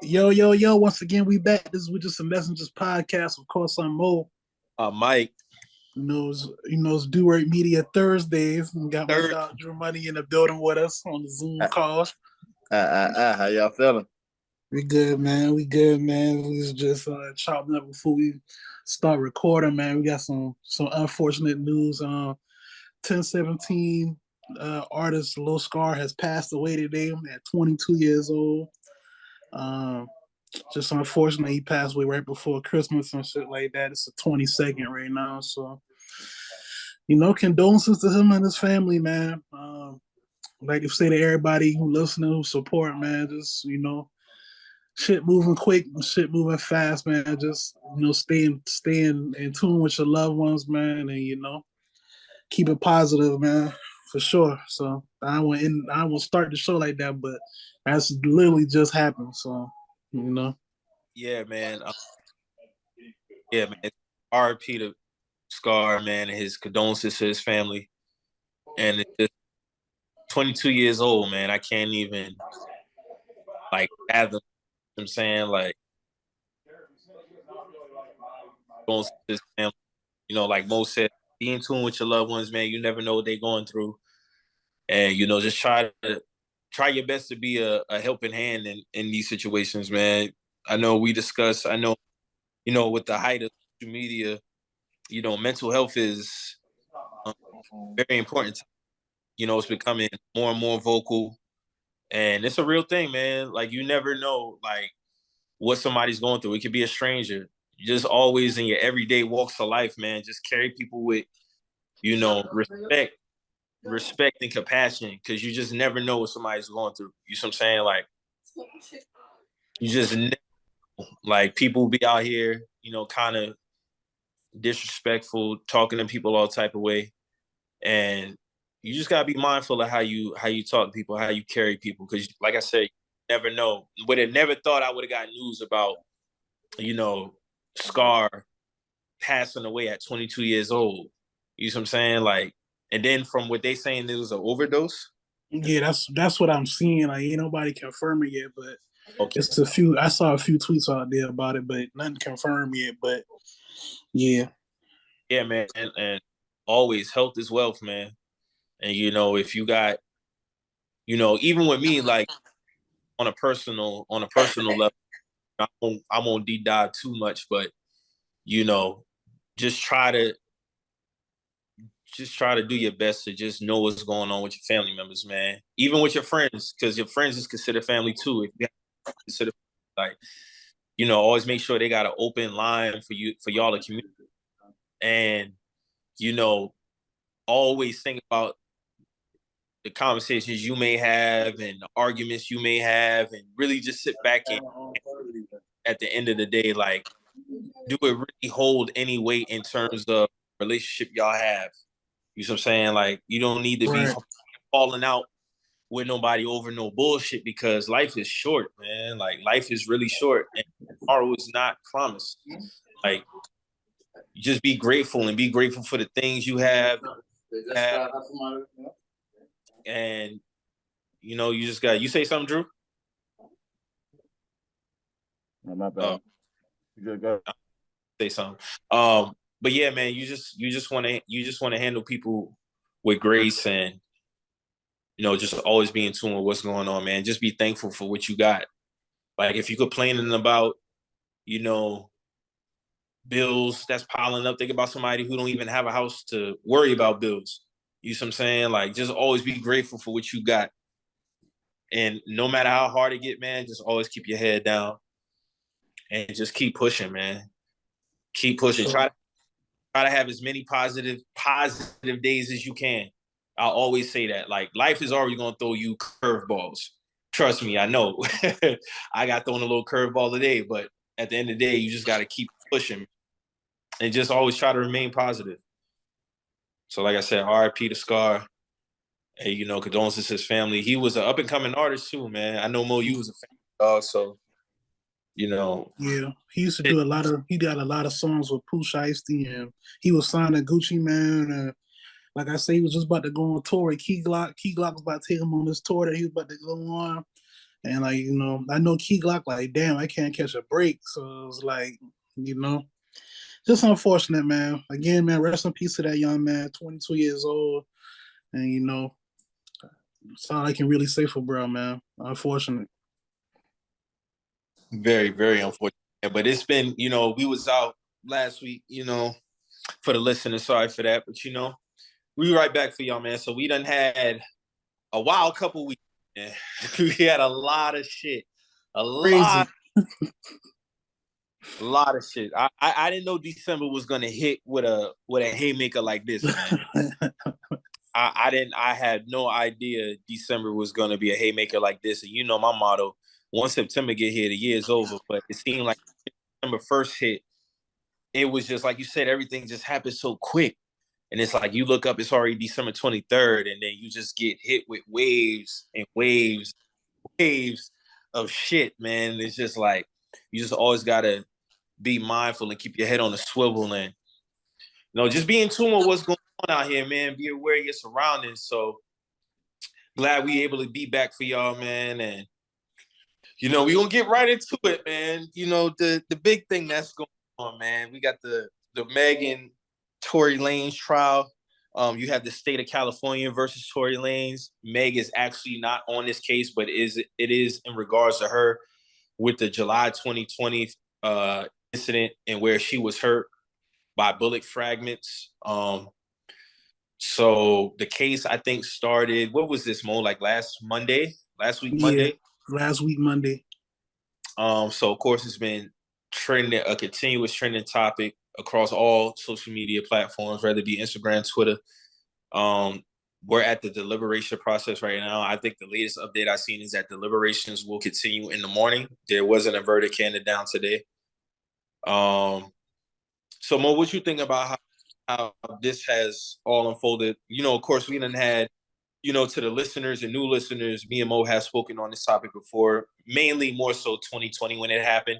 Yo. Once again, we back. This is We Just Some Messengers podcast. Of course, I'm Mo. Mike. It's Do Right Media Thursdays. We got my Third. dog Drew Money in the building with us on the Zoom call. How y'all feeling? We good, man. We was just chopping up before we start recording, man. We got some unfortunate news. 1017 artist Lil Scar has passed away today at 22 years old. Just unfortunately, he passed away right before Christmas and shit like that. It's the 22nd right now, so condolences to him and his family, man. Like I say to everybody who listening, who support, man, just shit moving quick, shit moving fast, man. Just staying in tune with your loved ones, man, and keep it positive, man, for sure. So I won't start the show like that, but that's literally just happened. So Yeah, man. Yeah, man. R.I.P. to Scar, man, and his condolences to his family. And it's just 22 years old, man. I can't even fathom. I'm saying condolences to his family. Like Mo said, be in tune with your loved ones, man. You never know what they're going through, and just try your best to be a helping hand in these situations, man. I know we discuss. I know, with the height of social media, mental health is very important. It's becoming more and more vocal, and it's a real thing, man. Like, you never know, what somebody's going through. It could be a stranger. You just always in your everyday walks of life, man, just carry people with, respect and compassion, because you just never know what somebody's going through. You know what I'm saying? You just never, people be out here, kind of disrespectful, talking to people all type of way, and you just gotta be mindful of how you talk to people, how you carry people, because like I said, you never know. Would have never thought I would have got news about Scar passing away at 22 years old. You know what I'm saying? And then from what they saying, it was an overdose. Yeah, that's what I'm seeing. Ain't nobody confirming yet, but okay. It's a few. I saw a few tweets out there about it, but nothing confirmed yet. But yeah, man, and always health is wealth, man. And if you got, even with me, on a personal level, I won't deep dive too much, but just try to do your best to just know what's going on with your family members, man. Even with your friends, because your friends is considered family too. If you consider always make sure they got an open line for y'all to communicate, and always think about the conversations you may have and the arguments you may have, and really just sit back and at the end of the day, do it really hold any weight in terms of relationship y'all have? You know what I'm saying? You don't need to be falling out with nobody over no bullshit, because life is short, man. Life is really short, and tomorrow is not promised. Just be grateful, and be grateful for the things you have. And you just got. You say something, Drew? No, my bad. You go. Say something. But yeah, man, you just want to handle people with grace, and just always be in tune with what's going on, man. Just be thankful for what you got. If you're complaining about, bills that's piling up, think about somebody who don't even have a house to worry about bills. You know what I'm saying? Just always be grateful for what you got. And no matter how hard it get, man, just always keep your head down and just keep pushing, man. Keep pushing. Try to have as many positive days as you can. I'll always say that. Life is already going to throw you curveballs. Trust me, I know. I got thrown a little curveball today, but at the end of the day, you just got to keep pushing and just always try to remain positive. So like I said, R.I.P. to Scar. Hey, condolences to his family. He was an up-and-coming artist too, man. I know, Mo, you was a fan, dog, so, Yeah, he used to do he got a lot of songs with Pooh Shiesty, and he was signed to Gucci Mane, and like I say, he was just about to go on tour with Key Glock. Key Glock was about to take him on this tour that he was about to go on. And like, I know Key Glock like, damn, I can't catch a break. So it's like, just unfortunate, man. Again, man, rest in peace to that young man, 22 years old. And that's all I can really say for bro, man. Unfortunate. Very, very unfortunate. But it's been, we was out last week, for the listeners. Sorry for that. But we right back for y'all, man. So we done had a wild couple weeks, man. We had a lot of shit. Crazy. A lot of shit. I didn't know December was gonna hit with a haymaker like this, man. I had no idea December was gonna be a haymaker like this. And my motto, once September get here, the year's over. But it seemed like December 1st hit, it was just like you said, everything just happened so quick. And it's like you look up, it's already December 23rd, and then you just get hit with waves and waves of shit, man. It's just like you just always gotta be mindful and keep your head on the swivel and just be in tune with what's going on out here, man. Be aware of your surroundings. So glad we able to be back for y'all, man. And we gonna get right into it, man. The big thing that's going on, man. We got the Meg and Tory Lanez trial. You have the state of California versus Tory Lanez. Meg is actually not on this case, but it is in regards to her with the July 2020 incident and where she was hurt by bullet fragments. So the case, I think, started, what was this, Mo? Like last week, Monday? Last week, Monday. So of course it's been trending, a continuous trending topic across all social media platforms, whether it be Instagram, Twitter. We're at the deliberation process right now. I think the latest update I've seen is that deliberations will continue in the morning. There wasn't a verdict handed down today. So Mo, what you think about how this has all unfolded? Of course, we done had, to the listeners and new listeners, me and Mo have spoken on this topic before, mainly more so 2020 when it happened.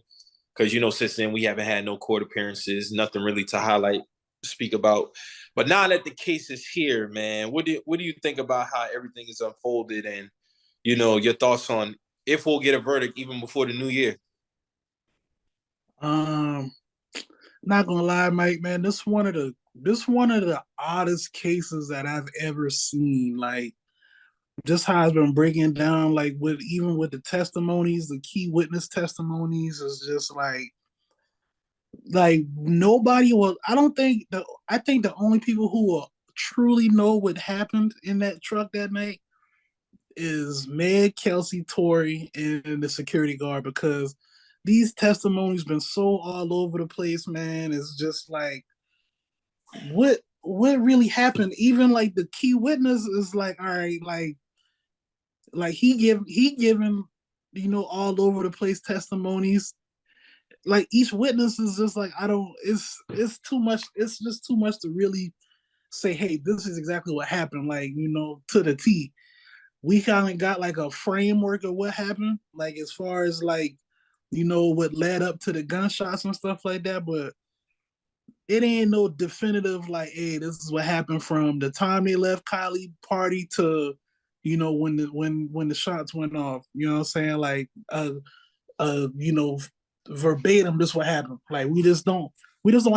Because, since then we haven't had no court appearances, nothing really to highlight, speak about. But now that the case is here, man, what do you think about how everything is unfolded and, your thoughts on if we'll get a verdict even before the new year? Not gonna lie, Mike, man, this one of the oddest cases that I've ever seen. Like, just how it's been breaking down, like with the testimonies, the key witness testimonies, is just like nobody will. I think the only people who will truly know what happened in that truck that night is Meg, Kelsey, Tory, and the security guard, because these testimonies been so all over the place, man. It's just like what really happened. Even like the key witness is like, all right, like he giving all over the place testimonies. Like each witness is just like, I don't. It's too much. It's just too much to really say, hey, this is exactly what happened. Like to the T. We kind of got like a framework of what happened, like as far as like what led up to the gunshots and stuff like that, but it ain't no definitive like, hey, this is what happened from the time they left Kylie party to when the shots went off. You know what I'm saying? Like verbatim, this what happened. Like we just don't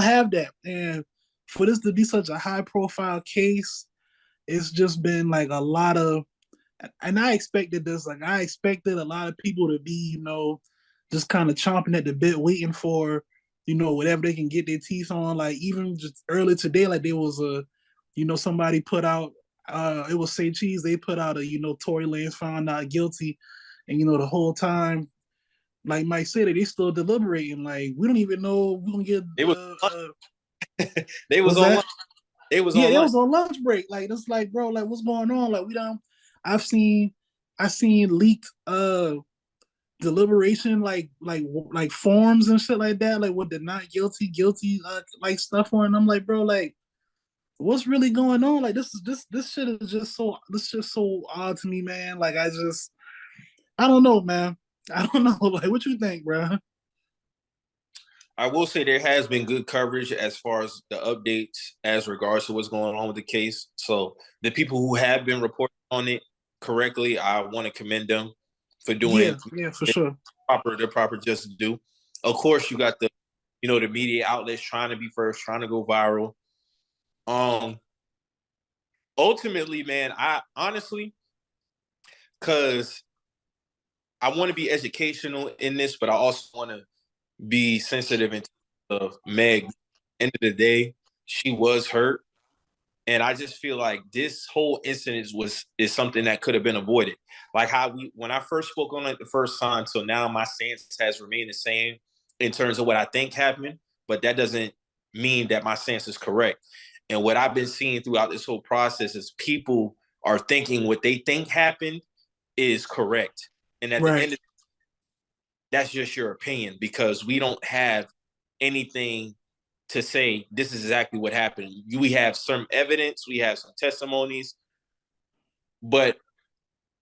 have that. And for this to be such a high profile case, it's just been like a lot of, and I expected this. Like I expected a lot of people to be, just kind of chomping at the bit, waiting for, whatever they can get their teeth on. Like even just earlier today, like there was a, somebody put out, it was Say Cheese. They put out a, Tory Lanez found not guilty, and the whole time, like Mike said, they still deliberating. Like we don't even know we gonna get. They was they was on lunch. They was yeah, on it lunch. was on lunch break. Like it's like, bro, like what's going on? Like we don't. I seen leaked deliberation like forms and shit like that, like with the not guilty like stuff on. And I'm like, bro, like what's really going on? Like this shit is just so odd to me, man. Like I don't know, man. I don't know. Like what you think, bro? I will say there has been good coverage as far as the updates as regards to what's going on with the case. So the people who have been reporting on it correctly, I want to commend them. for doing for sure. the proper just do. Of course, you got the the media outlets trying to be first, trying to go viral. Ultimately, man, I honestly, because I want to be educational in this, but I also want to be sensitive in terms of Meg. End of the day, she was hurt. And I just feel like this whole incident is something that could have been avoided. Like when I first spoke on it the first time, so now my stance has remained the same in terms of what I think happened, but that doesn't mean that my stance is correct. And what I've been seeing throughout this whole process is people are thinking what they think happened is correct. And at the end of that's just your opinion, because we don't have anything to say this is exactly what happened. We have some evidence, we have some testimonies, but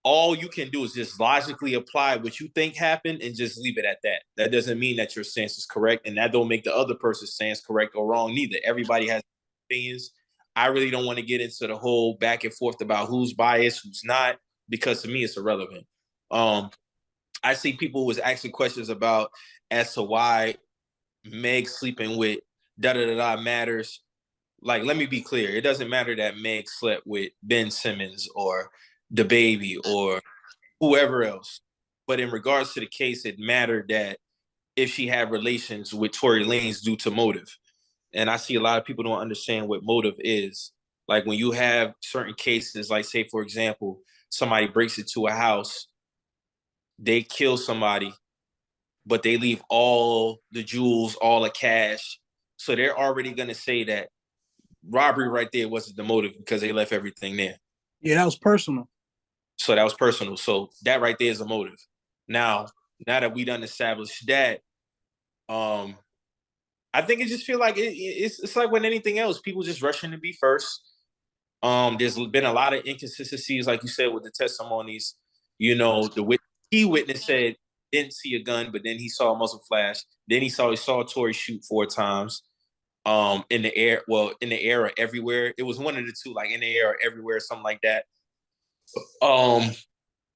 all you can do is just logically apply what you think happened and just leave it at that. That doesn't mean that your stance is correct, and that don't make the other person's stance correct or wrong neither. Everybody has opinions. I really don't want to get into the whole back and forth about who's biased, who's not, because to me it's irrelevant. I see people was asking questions about as to why Meg sleeping with da-da-da-da matters. Like, let me be clear. It doesn't matter that Meg slept with Ben Simmons or the baby or whoever else. But in regards to the case, it mattered that if she had relations with Tory Lanez due to motive. And I see a lot of people don't understand what motive is. Like when you have certain cases, like say, for example, somebody breaks into a house, they kill somebody, but they leave all the jewels, all the cash. So they're already going to say that robbery right there wasn't the motive because they left everything there. Yeah, that was personal. So that was personal. So that right there is a motive. Now that we done established that, I think it just feel like it's like when anything else, people just rushing to be first. There's been a lot of inconsistencies, like you said, with the testimonies. The key witness said didn't see a gun, but then he saw a muzzle flash. Then he saw Tory shoot 4 times. In the air, in the air or everywhere. It was one of the two, like in the air or everywhere, something like that.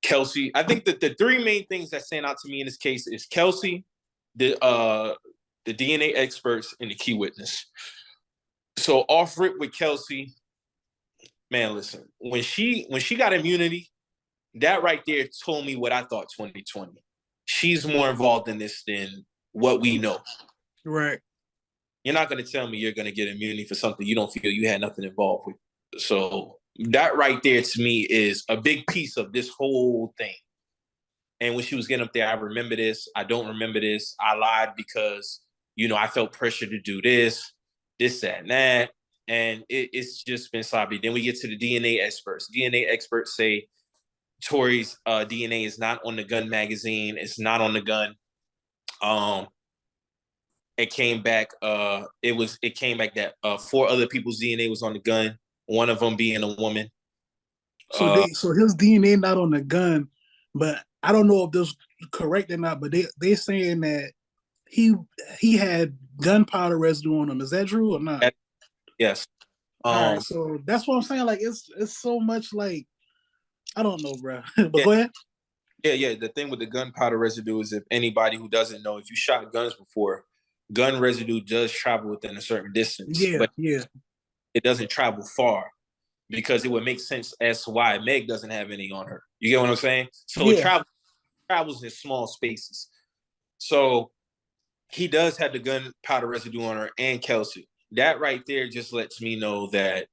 Kelsey, I think that the 3 main things that stand out to me in this case is Kelsey, the DNA experts, and the key witness. So off rip with Kelsey, man, listen, when she got immunity, that right there told me what I thought 2020. She's more involved in this than what we know. Right. You're not going to tell me you're going to get immunity for something you don't feel you had nothing involved with. So that right there to me is a big piece of this whole thing. And when she was getting up there, I remember this. I don't remember this. I lied because, I felt pressure to do this, that, and that. And it's just been sloppy. Then we get to the DNA experts. DNA experts say Tory's DNA is not on the gun magazine. It's not on the gun. It came back. It came back that 4 other people's DNA was on the gun. One of them being a woman. So his DNA not on the gun, but I don't know if this is correct or not. But they saying that he had gunpowder residue on him. Is that true or not? Yes. All right, so that's what I'm saying. Like it's so much like I don't know, bro. But go ahead. Yeah. The thing with the gunpowder residue is, if anybody who doesn't know, if you shot guns before, gun residue does travel within a certain distance. Yeah, but yeah. It doesn't travel far, because it would make sense as to why Meg doesn't have any on her. You get what I'm saying? So It travels in small spaces. So he does have the gunpowder residue on her and Kelsey. That right there just lets me know that,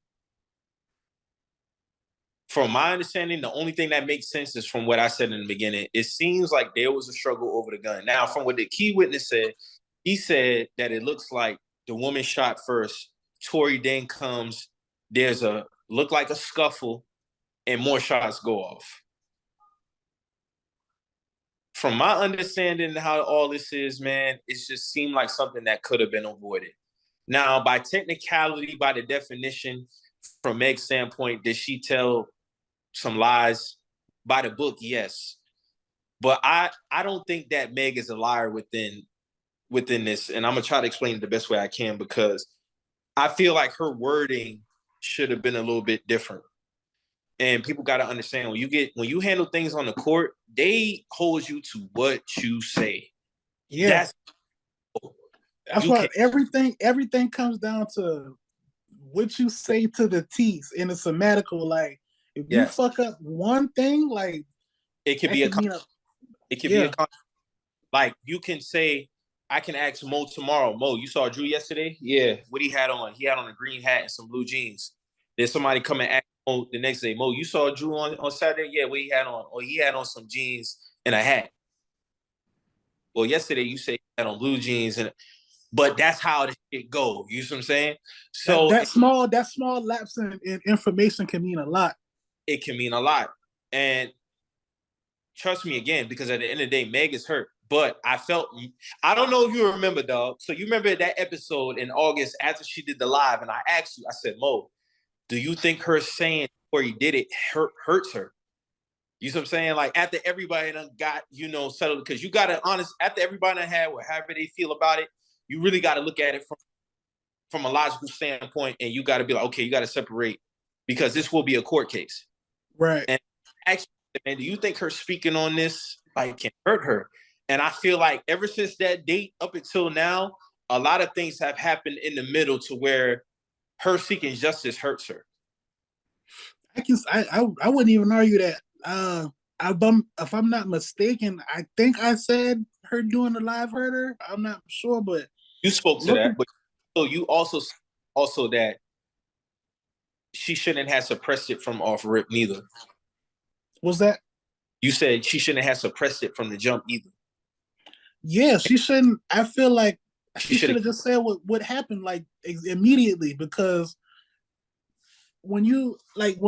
from my understanding, the only thing that makes sense is from what I said in the beginning. It seems like there was a struggle over the gun. Now, from what the key witness said, he said that it looks like the woman shot first. Tory then comes. There's look like a scuffle, and more shots go off. From my understanding how all this is, man, it just seemed like something that could have been avoided. Now, by technicality, by the definition, from Meg's standpoint, did she tell some lies? By the book, yes. But I don't think that Meg is a liar within this. And I'm going to try to explain it the best way I can, because I feel like her wording should have been a little bit different. And people got to understand when you handle things on the court, they hold you to what you say. Yeah. That's why everything comes down to what you say to the T's in a semantical. Like, if you fuck up one thing, like it could be a like you can say, I can ask Mo tomorrow. Mo, you saw Drew yesterday? Yeah. What he had on? He had on a green hat and some blue jeans. Then somebody come and ask Mo the next day, Mo, you saw Drew on Saturday? Yeah, what he had on? Oh, he had on some jeans and a hat. Well, yesterday you said he had on blue jeans but that's how it go. You see what I'm saying? So that small lapse in information can mean a lot. It can mean a lot. And trust me again, because at the end of the day, Meg is hurt. But I don't know if you remember, dog. So you remember that episode in August after she did the live, and I asked you, I said, Mo, do you think her saying Tory did it hurts her? You see what I'm saying? Like after everybody done got, settled, because you got to after everybody done had however they feel about it, you really got to look at it from a logical standpoint, and you got to be like, okay, you got to separate because this will be a court case. Right. And actually, man, do you think her speaking on this can hurt her? And I feel like ever since that date up until now, a lot of things have happened in the middle to where her seeking justice hurts her. I wouldn't even argue that. If I'm not mistaken, I think I said her doing the live hurt her. I'm not sure, but you spoke to that. But so you also that she shouldn't have suppressed it from off rip neither. Was that? You said she shouldn't have suppressed it from the jump either. Yeah, she shouldn't. I feel like she should have just said what happened like immediately, because when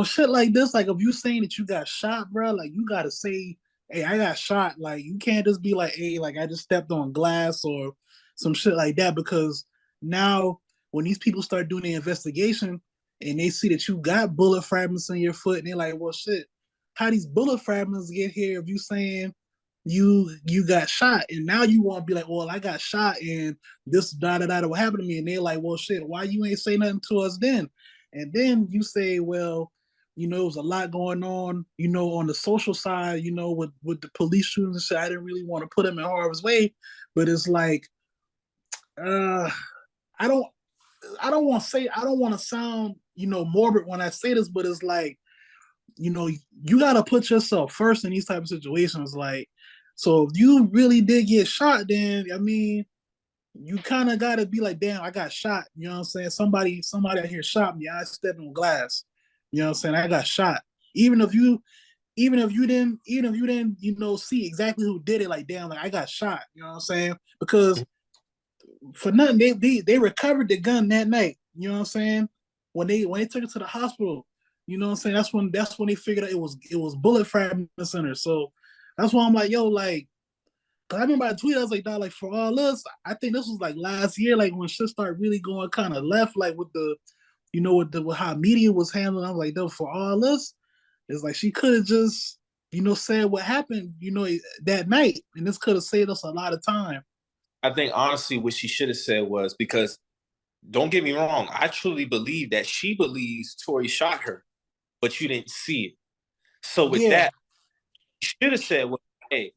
shit like this, like if you saying that you got shot, bro, like you gotta say, hey, I got shot. Like you can't just be like, hey, like I just stepped on glass or some shit like that, because now when these people start doing the investigation and they see that you got bullet fragments in your foot, and they're like, well, shit, how these bullet fragments get here if you saying you got shot? And now you want to be like, well, I got shot and this what happened to me, and they're like, well, shit, why you ain't say nothing to us then? And then you say, well, it was a lot going on, on the social side, with the police shootings and shit. I didn't really want to put him in harm's way, but it's like, I don't want to sound, morbid when I say this, but it's like, you got to put yourself first in these type of situations. Like, so if you really did get shot, then, I mean, you kind of got to be like, damn, I got shot. You know what I'm saying? Somebody out here shot me. I stepped on glass. You know what I'm saying? I got shot. Even if you didn't, see exactly who did it, like, damn, like I got shot. You know what I'm saying? Because for nothing, they recovered the gun that night. You know what I'm saying? When they took it to the hospital, you know what I'm saying? That's when they figured out it was bullet fragments in her. So that's why I'm like, yo, like, cause I remember I tweeted, I was like, dog, like for all this, I think this was like last year, like when shit started really going kind of left, like with the, with how media was handling. I was like, though, for all this, it's like she could have just, said what happened, that night, and this could have saved us a lot of time. I think honestly, what she should have said was, because don't get me wrong, I truly believe that she believes Tory shot her, but you didn't see it. So with that, she should have said, well, hey,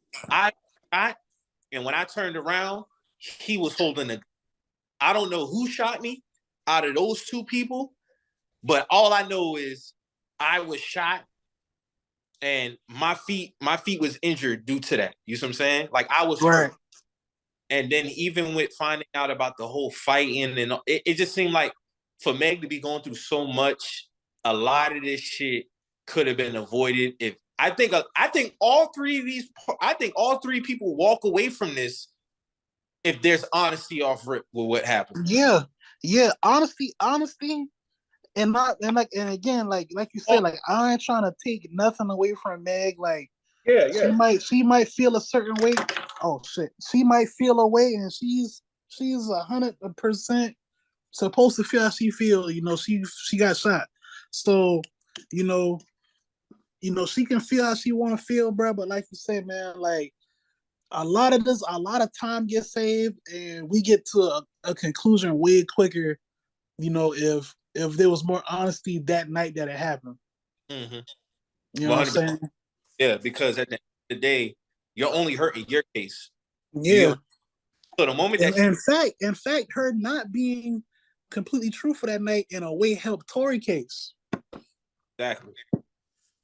and when I turned around, he was holding a gun. I don't know who shot me out of those two people, but all I know is I was shot and my feet was injured due to that. You see what I'm saying? Like I was hurt. And then even with finding out about the whole fighting, and it just seemed like for Meg to be going through so much, a lot of this shit could have been avoided if I think all three people walk away from this if there's honesty off rip with what happened. Yeah, honesty, and again, like you said, like I ain't trying to take nothing away from Meg. Like, she might feel a certain way. Oh shit, she might feel a way, and she's 100% supposed to feel how she feel. She got shot, so she can feel how she want to feel, bro. But like you said, man, like a lot of time gets saved, and we get to a conclusion way quicker. If there was more honesty that night that it happened. Mm-hmm. You know what I'm saying? Yeah, because at the end of the day, you're only hurting your case. Yeah. So the moment that in fact, her not being completely truthful that night in a way helped Tory case. Exactly.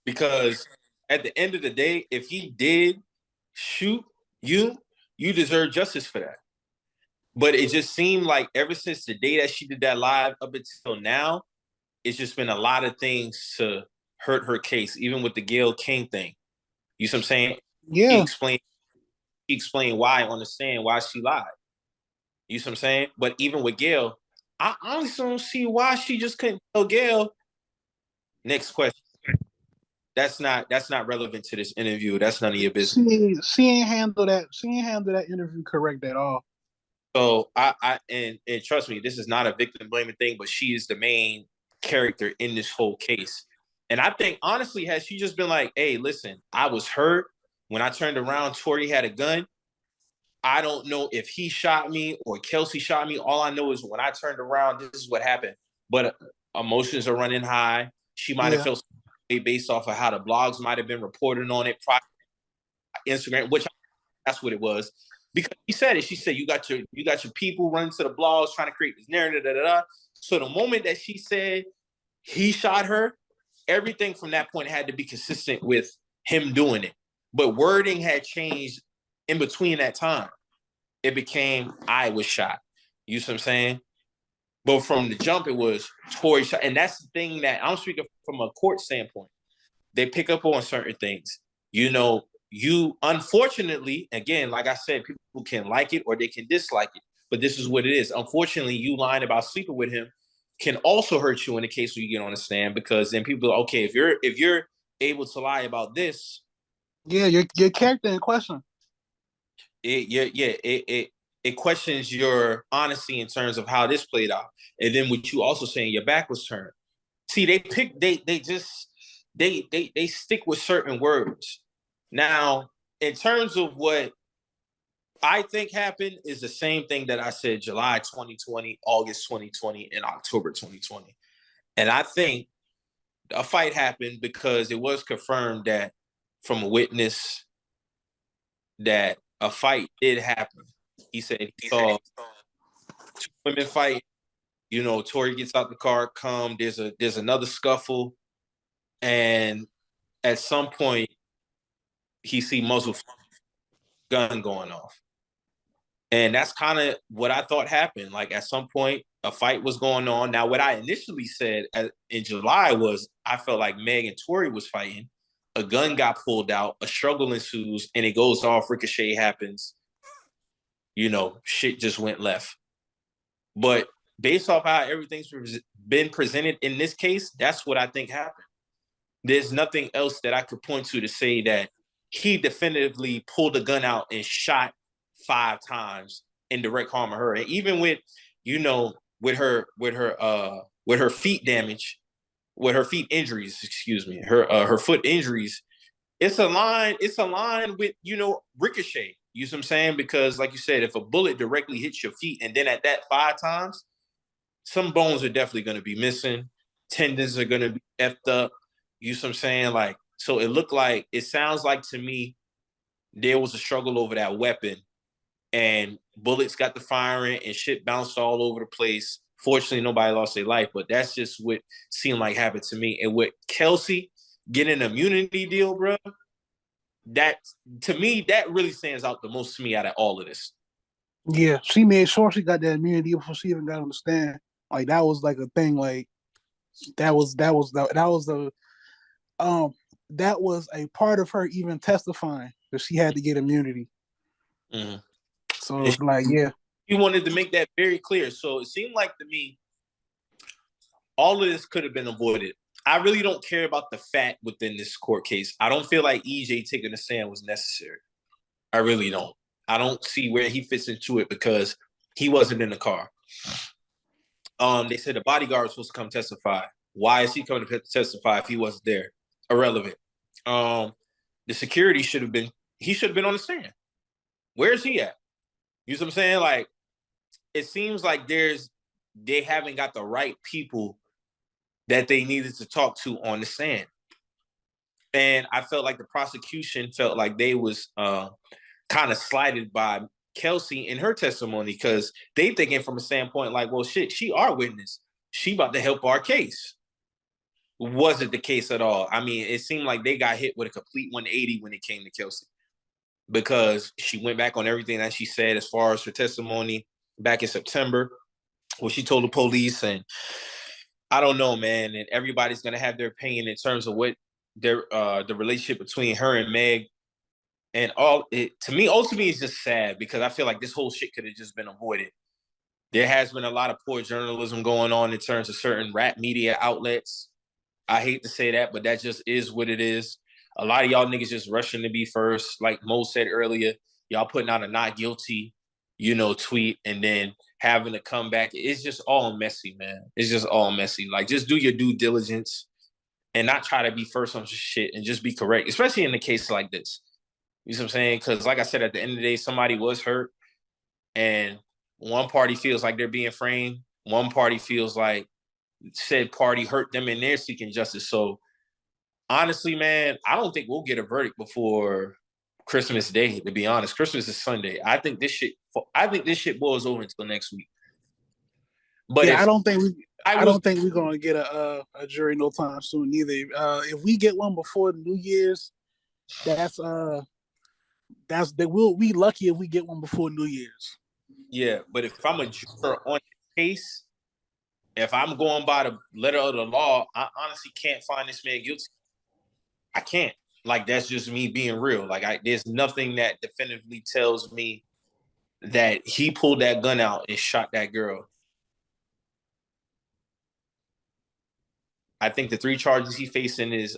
Because at the end of the day, if he did shoot you, you deserve justice for that. But it just seemed like ever since the day that she did that live up until now, it's just been a lot of things to hurt her case, even with the Gayle King thing. You see what I'm saying? Yeah. He explained why on the stand, why she lied. You see what I'm saying? But even with Gayle, I honestly don't see why she just couldn't tell Gayle. Next question. That's not relevant to this interview. That's none of your business. She ain't handle that. She ain't handle that interview correct at all. So and trust me, this is not a victim blaming thing, but she is the main character in this whole case. And I think honestly, had she just been like, "Hey, listen, I was hurt when I turned around. Tory had a gun. I don't know if he shot me or Kelsey shot me. All I know is when I turned around, this is what happened." But emotions are running high. She might have felt based off of how the blogs might have been reporting on it, Instagram, which that's what it was. Because she said it. She said, you got your people running to the blogs trying to create this narrative. Da, da, da. So the moment that she said he shot her, everything from that point had to be consistent with him doing it. But wording had changed in between that time. It became, I was shot. You see what I'm saying? But from the jump, it was Tory shot. And that's the thing that I'm speaking from a court standpoint. They pick up on certain things. You know, you unfortunately, again, like I said, people can like it or they can dislike it. But this is what it is. Unfortunately, you lying about sleeping with him can also hurt you in the case where you get on the stand, because then people are, okay, if you're able to lie about this, yeah, your character in question. It questions your honesty in terms of how this played out. And then what you also saying, your back was turned. See, they stick with certain words. Now, in terms of what I think happened, is the same thing that I said July 2020, August 2020, and October 2020. And I think a fight happened because it was confirmed that from a witness that a fight did happen. He said he saw two women fight. You know, Tory gets out the car, there's another scuffle, and at some point he see muzzle gun going off. And that's kind of what I thought happened. Like at some point, a fight was going on. Now, what I initially said in July was I felt like Meg and Tory was fighting. A gun got pulled out, a struggle ensues, and it goes off. Ricochet happens. You know, shit just went left. But based off how everything's been presented in this case, that's what I think happened. There's nothing else that I could point to say that he definitively pulled a gun out and shot 5 times in direct harm of her. And even with, you know, with her feet damage, with her feet injuries, excuse me, her foot injuries, it's a line with, you know, Ricochet. You see what I'm saying? Because like you said, if a bullet directly hits your feet and then at that 5 times, some bones are definitely going to be missing. Tendons are going to be effed up. You see what I'm saying? Like, so it sounds like to me, there was a struggle over that weapon and bullets got the firing and shit bounced all over the place. Fortunately, nobody lost their life, but that's just what seemed like happened to me. And with Kelsey getting an immunity deal, bro, that, to me, that really stands out the most to me out of all of this. Yeah, she made sure she got that immunity before she even got on the stand. Like that was like a thing. Like that was a part of her even testifying that she had to get immunity. Mm-hmm. So it's like, yeah, he wanted to make that very clear. So it seemed like to me, all of this could have been avoided. I really don't care about the fact within this court case. I don't feel like EJ taking the stand was necessary. I really don't. I don't see where he fits into it because he wasn't in the car. They said the bodyguard was supposed to come testify. Why is he coming to testify if he wasn't there? Irrelevant. The security should have been on the stand. Where's he at? You know what I'm saying? Like, it seems like they haven't got the right people that they needed to talk to on the stand. And I felt like the prosecution felt like they was kind of slighted by Kelsey in her testimony because they thinking from a standpoint like, well, shit, she our witness. She about to help our case. Wasn't the case at all. I mean, it seemed like they got hit with a complete 180 when it came to Kelsey because she went back on everything that she said as far as her testimony back in September, what she told the police. And I don't know, man. And everybody's going to have their opinion in terms of what their the relationship between her and Meg and all. It, to me, ultimately, it's just sad because I feel like this whole shit could have just been avoided. There has been a lot of poor journalism going on in terms of certain rap media outlets. I hate to say that, but that just is what it is. A lot of y'all niggas just rushing to be first. Like Mo said earlier, y'all putting out a not guilty, tweet and then having to come back. It's just all messy, man. It's just all messy. Like, just do your due diligence and not try to be first on shit and just be correct, especially in a case like this. You know what I'm saying? Because like I said, at the end of the day, somebody was hurt and one party feels like they're being framed. One party feels like said party hurt them and they're seeking justice. So honestly, man, I don't think we'll get a verdict before Christmas Day, to be honest. Christmas is Sunday. I think this shit boils over until next week. But yeah, I don't think we're gonna get a jury no time soon either. If we get one before New Year's, we lucky if we get one before New Year's. Yeah, but if I'm a juror on the case, if I'm going by the letter of the law, I honestly can't find this man guilty. I can't. Like, that's just me being real. Like, there's nothing that definitively tells me that he pulled that gun out and shot that girl. I think the 3 charges he's facing is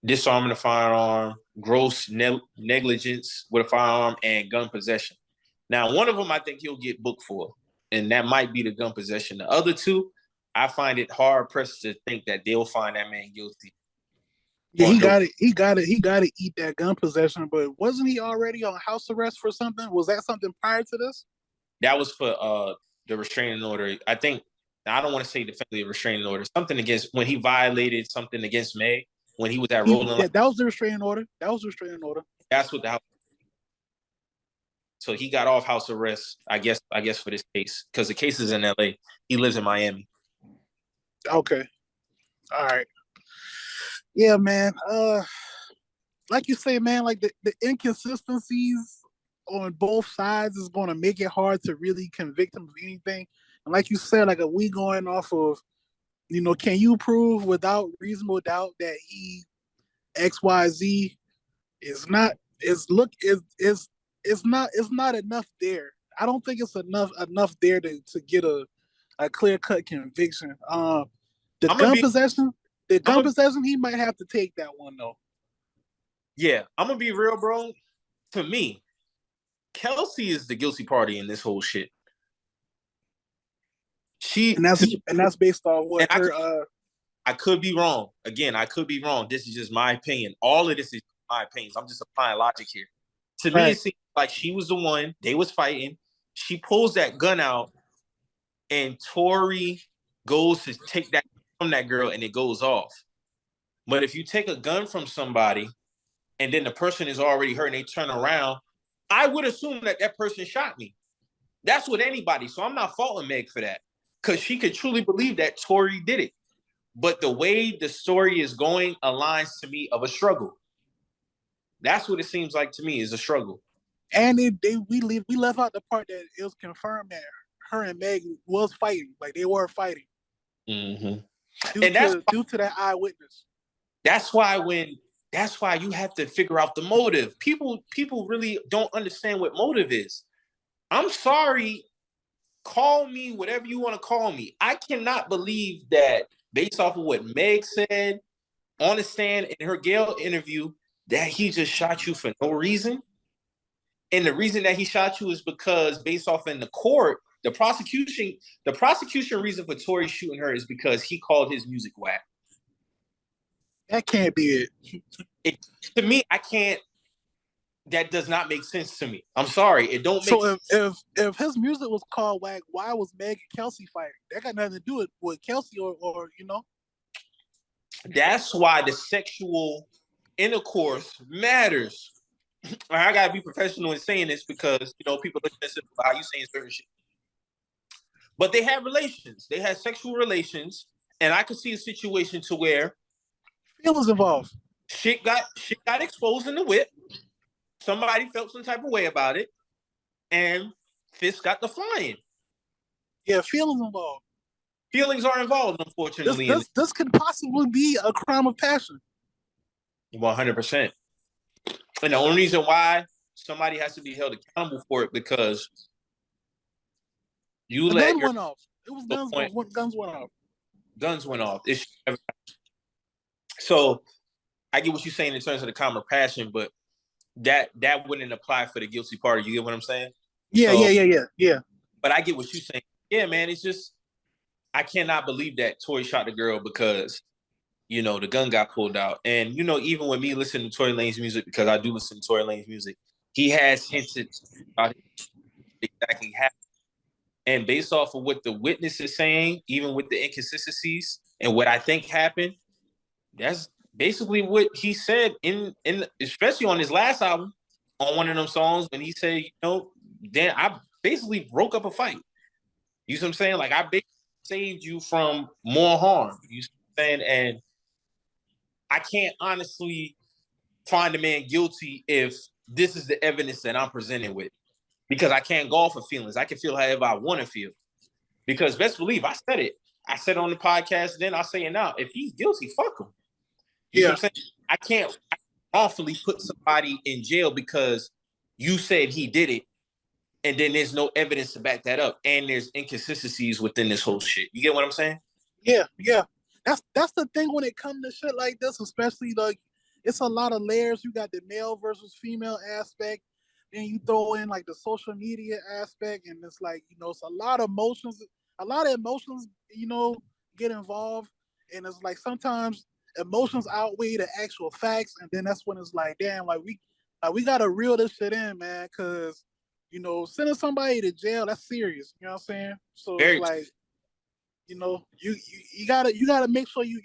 disarming a firearm, gross negligence with a firearm, and gun possession. Now, one of them I think he'll get booked for, and that might be the gun possession. The other 2, I find it hard pressed to think that they'll find that man guilty. Yeah, he got to eat that gun possession. But wasn't he already on house arrest for something? Was that something prior to this? That was for the restraining order. I think I don't want to say definitively a restraining order. Something against when he violated something against Meg when he was at Rolling. Yeah, that was the restraining order. That's what the house. So he got off house arrest, I guess for this case because the case is in LA. He lives in Miami. Okay. All right. Yeah, man. Like you say, man, like the inconsistencies on both sides is going to make it hard to really convict him of anything. And like you said, like, are we going off of, can you prove without reasonable doubt that he XYZ is not not enough there. I don't think it's enough there to get a clear cut conviction. The gun possession, he might have to take that one though. Yeah, I'm gonna be real, bro. To me, Kelsey is the guilty party in this whole shit. And that's based on what I could be wrong. Again, I could be wrong. This is just my opinion. All of this is my opinions. I'm just applying logic here. To me, it seems like she was the one. They was fighting. She pulls that gun out, and Tory goes to take that from that girl, and it goes off. But if you take a gun from somebody, and then the person is already hurt, and they turn around, I would assume that person shot me. That's with anybody. So I'm not faulting Meg for that, because she could truly believe that Tory did it. But the way the story is going aligns to me of a struggle. That's what it seems like to me, is a struggle. And we left out the part that it was confirmed that her and Meg was fighting, like they were fighting. Mm-hmm. Due to that eyewitness. That's why you have to figure out the motive. People really don't understand what motive is. I'm sorry, call me whatever you want to call me. I cannot believe that based off of what Meg said on the stand in her Gale interview, that he just shot you for no reason. And the reason that he shot you is because based off in the court, the prosecution reason for Tory shooting her is because he called his music whack. That can't be it. To me, I can't. That does not make sense to me. I'm sorry, it don't make sense. So if his music was called whack, why was Meg and Kelsey fighting? That got nothing to do with Kelsey or. That's why the sexual intercourse matters. I gotta be professional in saying this because people look at this about how you saying certain shit. But they had relations. They had sexual relations, and I could see a situation to where feelings involved. Shit got exposed in the whip. Somebody felt some type of way about it, and fists got the flying. Yeah, feelings involved. Feelings are involved, unfortunately. This could possibly be a crime of passion. 100%. And the only reason why somebody has to be held accountable for it because you the let gun went off. It was guns. Guns went off. Guns went off. So I get what you're saying in terms of the crime of passion, but that wouldn't apply for the guilty party. You get what I'm saying? Yeah. But I get what you're saying. Yeah, man. It's just I cannot believe that Tory shot the girl because the gun got pulled out. And even with me listening to Tory Lanez music, because I do listen to Tory Lanez music, he has hinted about exactly happened. And based off of what the witness is saying, even with the inconsistencies and what I think happened, that's basically what he said in especially on his last album, on one of them songs when he said, then I basically broke up a fight. You see what I'm saying? Like I basically saved you from more harm. You see what I'm saying? And I can't honestly find the man guilty if this is the evidence that I'm presented with. Because I can't go off of feelings. I can feel however I want to feel. Because best believe, I said it. I said it on the podcast, then I'll say it now. If he's guilty, fuck him. You know what I'm saying? I can't awfully put somebody in jail because you said he did it, and then there's no evidence to back that up, and there's inconsistencies within this whole shit. You get what I'm saying? Yeah. That's the thing when it comes to shit like this, especially like it's a lot of layers. You got the male versus female aspect, then you throw in like the social media aspect, and it's like it's a lot of emotions. A lot of emotions, get involved, and it's like sometimes emotions outweigh the actual facts, and then that's when it's like, damn, like we gotta reel this shit in, man, because sending somebody to jail, that's serious. You know what I'm saying? So it's like, you gotta make sure you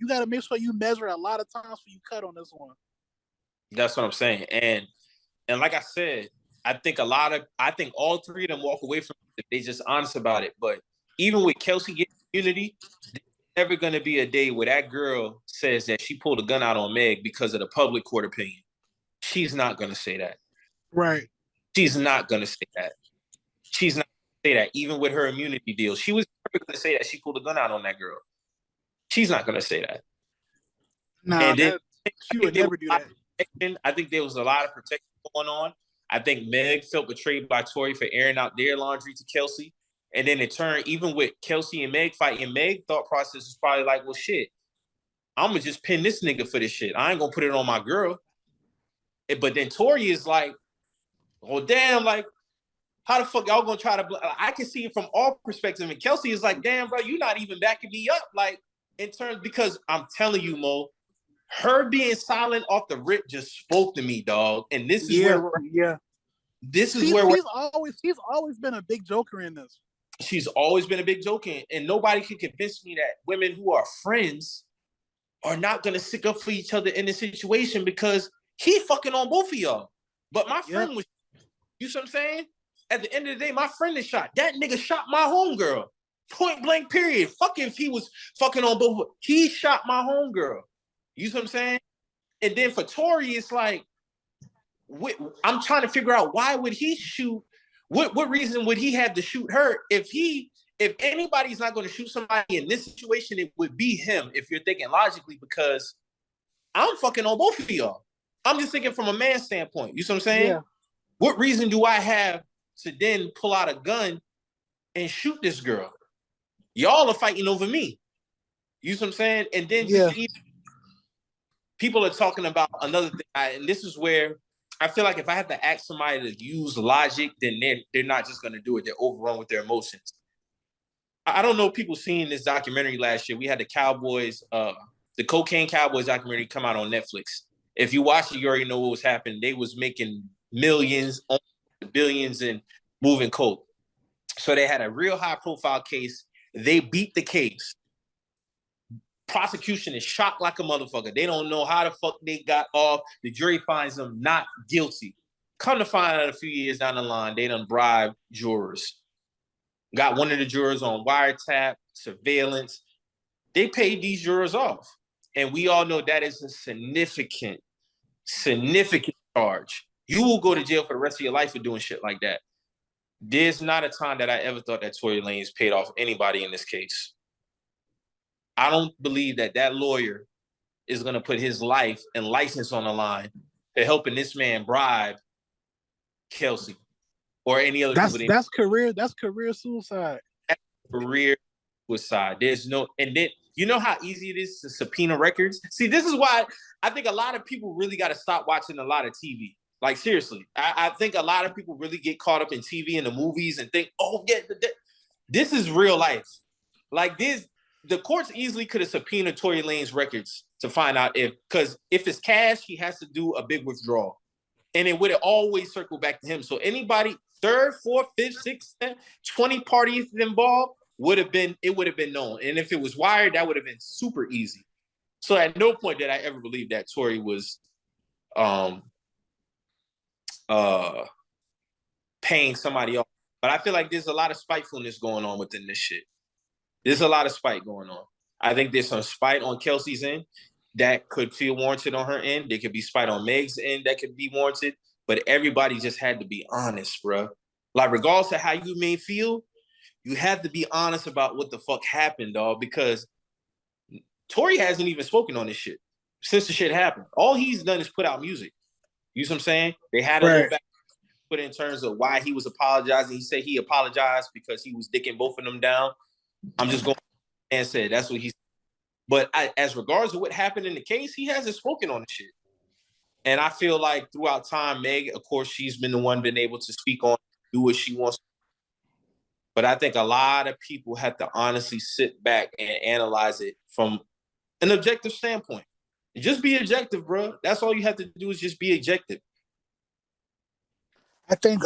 gotta make sure you measure a lot of times before you cut on this one. That's what I'm saying. And like I said, I think all three of them walk away from it if they just honest about it. But even with Kelsey getting immunity, there's never gonna be a day where that girl says that she pulled a gun out on Meg because of the public court opinion. She's not gonna say that. Right. She's not gonna say that. She's not gonna say that. Even with her immunity deal, she was never gonna say that she pulled a gun out on that girl. She's not gonna say that. Nah, she would never do that. I think there was a lot of protection going on. I think Meg felt betrayed by Tory for airing out their laundry to Kelsey. And then in turn, even with Kelsey and Meg fighting, Meg thought process was probably like, well, shit, I'm going to just pin this nigga for this shit. I ain't going to put it on my girl. But then Tory is like, well, damn, like, how the fuck y'all going to try to... I can see it from all perspectives. And Kelsey is like, damn, bro, you're not even backing me up. Like, in terms... Because I'm telling you, Mo, her being silent off the rip just spoke to me, dog. And this is where she's always been a big joker in this. She's always been a big joker, and nobody can convince me that women who are friends are not gonna stick up for each other in this situation because he fucking on both of y'all. But my friend was, you see what I'm saying? At the end of the day, my friend is shot. That nigga shot my homegirl. Point blank, period. Fuck if he was fucking on both. He shot my homegirl. You see what I'm saying? And then for Tory, it's like, I'm trying to figure out why would he shoot? What reason would he have to shoot her? If anybody's not going to shoot somebody in this situation, it would be him. If you're thinking logically, because I'm fucking on both of y'all. I'm just thinking from a man's standpoint. You see what I'm saying? Yeah. What reason do I have to then pull out a gun and shoot this girl? Y'all are fighting over me. You see what I'm saying? And then people are talking about another thing, and this is where I feel like if I have to ask somebody to use logic, then they're not just going to do it. They're overrun with their emotions. I don't know if people seen this documentary last year. We had the Cowboys, the Cocaine Cowboys documentary come out on Netflix. If you watch it, you already know what was happening. They was making millions, billions, and moving coke. So they had a real high profile case. They beat the case. Prosecution is shocked like a motherfucker. They don't know how the fuck they got off. The jury finds them not guilty. Come to find out a few years down the line, they done bribed jurors. Got one of the jurors on wiretap, surveillance. They paid these jurors off. And we all know that is a significant charge. You will go to jail for the rest of your life for doing shit like that. There's not a time that I ever thought that Tory Lanez paid off anybody in this case. I don't believe that lawyer is going to put his life and license on the line to helping this man bribe Kelsey or any other people. That's career suicide. That's career suicide. There's no, and then you know how easy it is to subpoena records? See, this is why I think a lot of people really got to stop watching a lot of TV. Like, seriously, I think a lot of people really get caught up in TV and the movies and think, oh, yeah, this is real life. Like, the courts easily could have subpoenaed Tory Lanez records to find out because if it's cash, he has to do a big withdrawal. And it would have always circled back to him. So anybody, 3rd, 4th, 5th, 6th, 20 parties involved, would have been known. And if it was wired, that would have been super easy. So at no point did I ever believe that Tory was paying somebody off. But I feel like there's a lot of spitefulness going on within this shit. There's a lot of spite going on. I think there's some spite on Kelsey's end that could feel warranted on her end. There could be spite on Meg's end that could be warranted. But everybody just had to be honest, bro. Like, regardless of how you may feel, you have to be honest about what the fuck happened, dog, because Tory hasn't even spoken on this shit since the shit happened. All he's done is put out music. You see what I'm saying? They had a little back put in terms of why he was apologizing. He said he apologized because he was dicking both of them down. I'm just going and said that's what he said. But as regards to what happened in the case, he hasn't spoken on the shit. And I feel like throughout time, Meg, of course, she's been the one been able to speak on, do what she wants. But I think a lot of people have to honestly sit back and analyze it from an objective standpoint. Just be objective, bro. That's all you have to do is just be objective. I think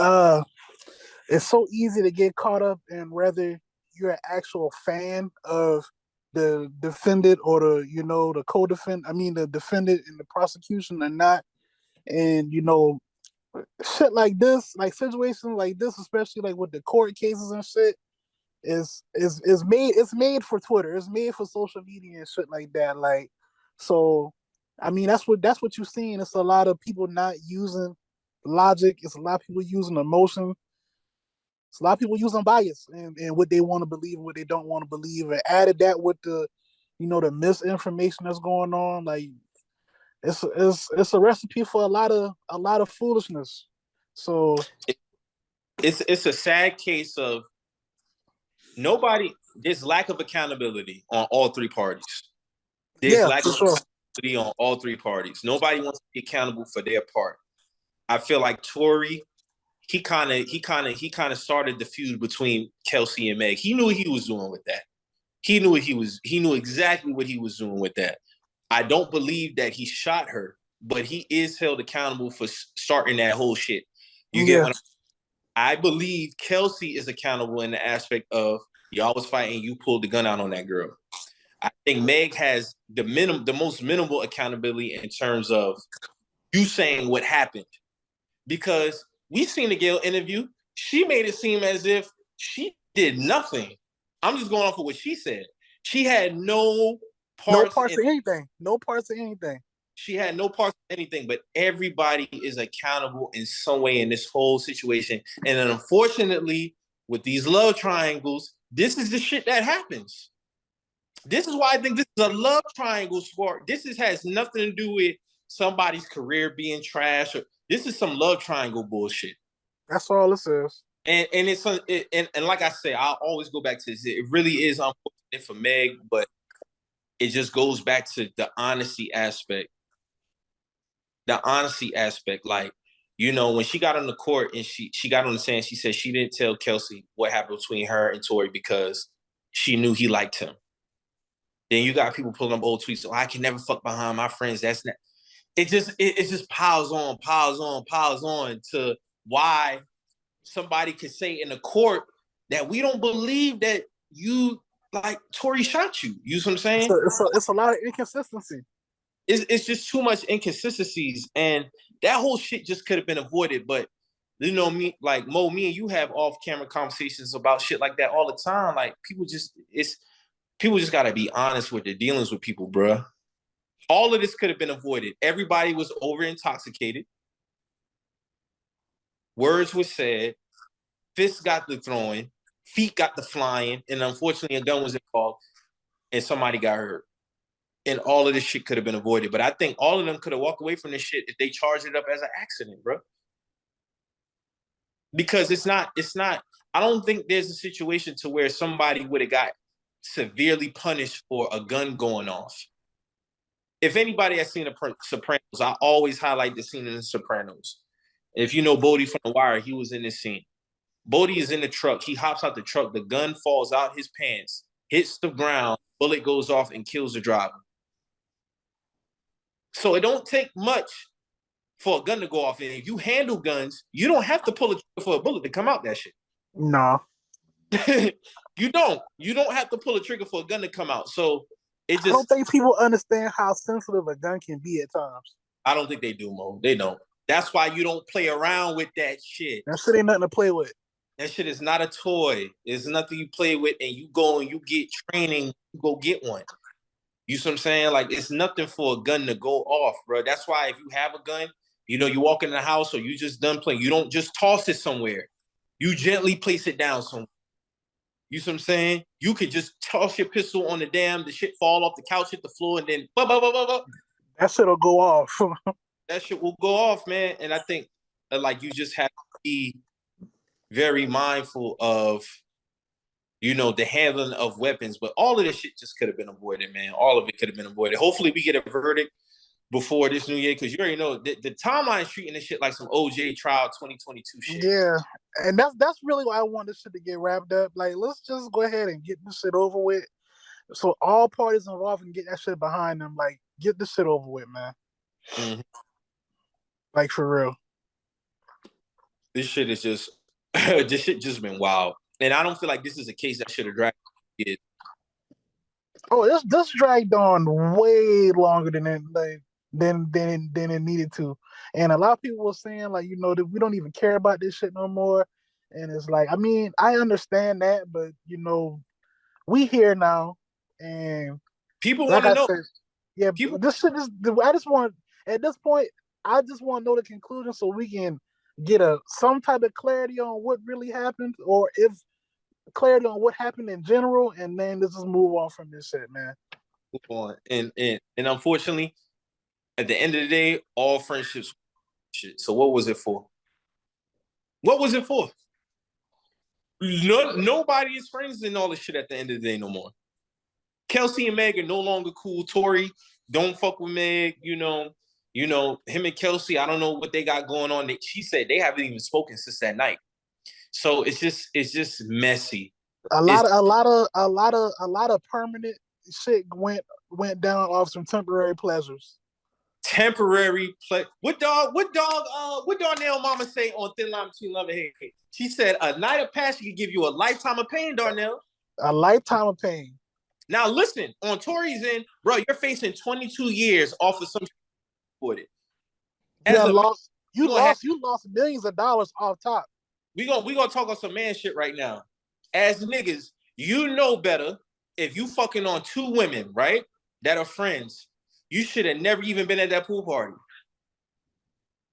it's so easy to get caught up in whether you're an actual fan of the defendant or the co-defendant. I mean, the defendant in the prosecution or not. And shit like this, like situations like this, especially like with the court cases and shit, is made for Twitter. It's made for social media and shit like that. Like, so I mean, that's what you're seeing. It's a lot of people not using logic. It's a lot of people using emotion. It's a lot of people using bias and what they want to believe and what they don't want to believe. And added that with the misinformation that's going on. Like, it's a recipe for a lot of foolishness. So it's a sad case of there's lack of accountability on all three parties. There's lack of accountability on all three parties. Nobody wants to be accountable for their part. I feel like Tory, he kind of started the feud between Kelsey and Meg. He knew what he was doing with that. He knew exactly what he was doing with that. I don't believe that he shot her, but he is held accountable for starting that whole shit. You get what I believe Kelsey is accountable in the aspect of y'all was fighting, you pulled the gun out on that girl. I think Meg has the most minimal accountability in terms of you saying what happened. Because we've seen the Gayle interview. She made it seem as if she did nothing. I'm just going off of what she said. She had no parts of anything. No parts of anything. She had no parts of anything, but everybody is accountable in some way in this whole situation. And then unfortunately, with these love triangles, this is the shit that happens. This is why I think this is a love triangle sport. This has nothing to do with somebody's career being trash. This is some love triangle bullshit. That's all this is. And it's and like I say, I'll always go back to this. It really is unfortunate for Meg, but it just goes back to the honesty aspect. The honesty aspect, like, when she got on the court and she got on the stand, she said she didn't tell Kelsey what happened between her and Tory because she knew he liked him. Then you got people pulling up old tweets. So I can never fuck behind my friends. That's not. It just piles on to why somebody could say in the court that we don't believe that you like Tory shot you. You know what I'm saying? It's a lot of inconsistency. It's just too much inconsistencies, and that whole shit just could have been avoided. But you know, me like Mo, me and you have off-camera conversations about shit like that all the time. Like people just gotta be honest with their dealings with people, bruh. All of this could have been avoided. Everybody was over intoxicated. Words were said. Fists got the throwing. Feet got the flying. And unfortunately, a gun was involved. And somebody got hurt. And all of this shit could have been avoided. But I think all of them could have walked away from this shit if they charged it up as an accident, bro. Because it's not, I don't think there's a situation to where somebody would have got severely punished for a gun going off. If anybody has seen The Sopranos, I always highlight the scene in The Sopranos. If you know Bodie from The Wire, he was in this scene. Bodie is in the truck. He hops out the truck. The gun falls out his pants, hits the ground, bullet goes off and kills the driver. So it don't take much for a gun to go off. And if you handle guns, you don't have to pull a trigger for a bullet to come out that shit. No. You don't. You don't have to pull a trigger for a gun to come out. So it just... I don't think people understand how sensitive a gun can be at times. I don't think they do, Mo. They don't. That's why you don't play around with that shit. That shit ain't nothing to play with. That shit is not a toy. It's nothing you play with and you go and you get training, you go get one. You see what I'm saying? Like, it's nothing for a gun to go off, bro. That's why if you have a gun, you know, you walk in the house or you just done playing, you don't just toss it somewhere. You gently place it down somewhere. You see what I'm saying? You could just toss your pistol on the shit fall off the couch, hit the floor, and then that shit'll go off. That shit will go off, man. And I think like you just have to be very mindful of, you know, the handling of weapons. But all of this shit just could have been avoided, man. All of it could have been avoided. Hopefully we get a verdict before this new year, because you already know the timeline's treating this shit like some OJ trial 2022 shit. Yeah. And that's really why I want this shit to get wrapped up. Like, let's just go ahead and get this shit over with. So all parties involved can get that shit behind them. Like, get this shit over with, man. Mm-hmm. Like, for real. This shit is just, this shit just been wild. And I don't feel like this is a case that should have dragged it. Oh, this dragged on way longer than it needed to. And a lot of people were saying, like, you know, that we don't even care about this shit no more. And it's like, I mean, I understand that, but, you know, we here now. And people want to know. Said, yeah, people, this shit is, I just want, at this point, I just want to know the conclusion so we can get some type of clarity on what really happened, or if clarity on what happened in general, and then let's just move on from this shit, man. Move on. And unfortunately, at the end of the day, all friendships shit. So what was it for? What was it for? Nobody is friends in all this shit at the end of the day no more. Kelsey and Meg are no longer cool. Tory, don't fuck with Meg. You know, him and Kelsey, I don't know what they got going on. She said they haven't even spoken since that night. So it's just messy. A lot of permanent shit went down off some temporary pleasures. What Darnell mama say on Thin Line Between Love and Hate? She said a night of passion could give you a lifetime of pain, Darnell. A lifetime of pain. Now listen, on Tory's end, bro, you're facing 22 years off of some for it. You lost millions of dollars off top. We gonna talk on some man shit right now. As niggas, you know better. If you fucking on two women, right, that are friends, you should have never even been at that pool party.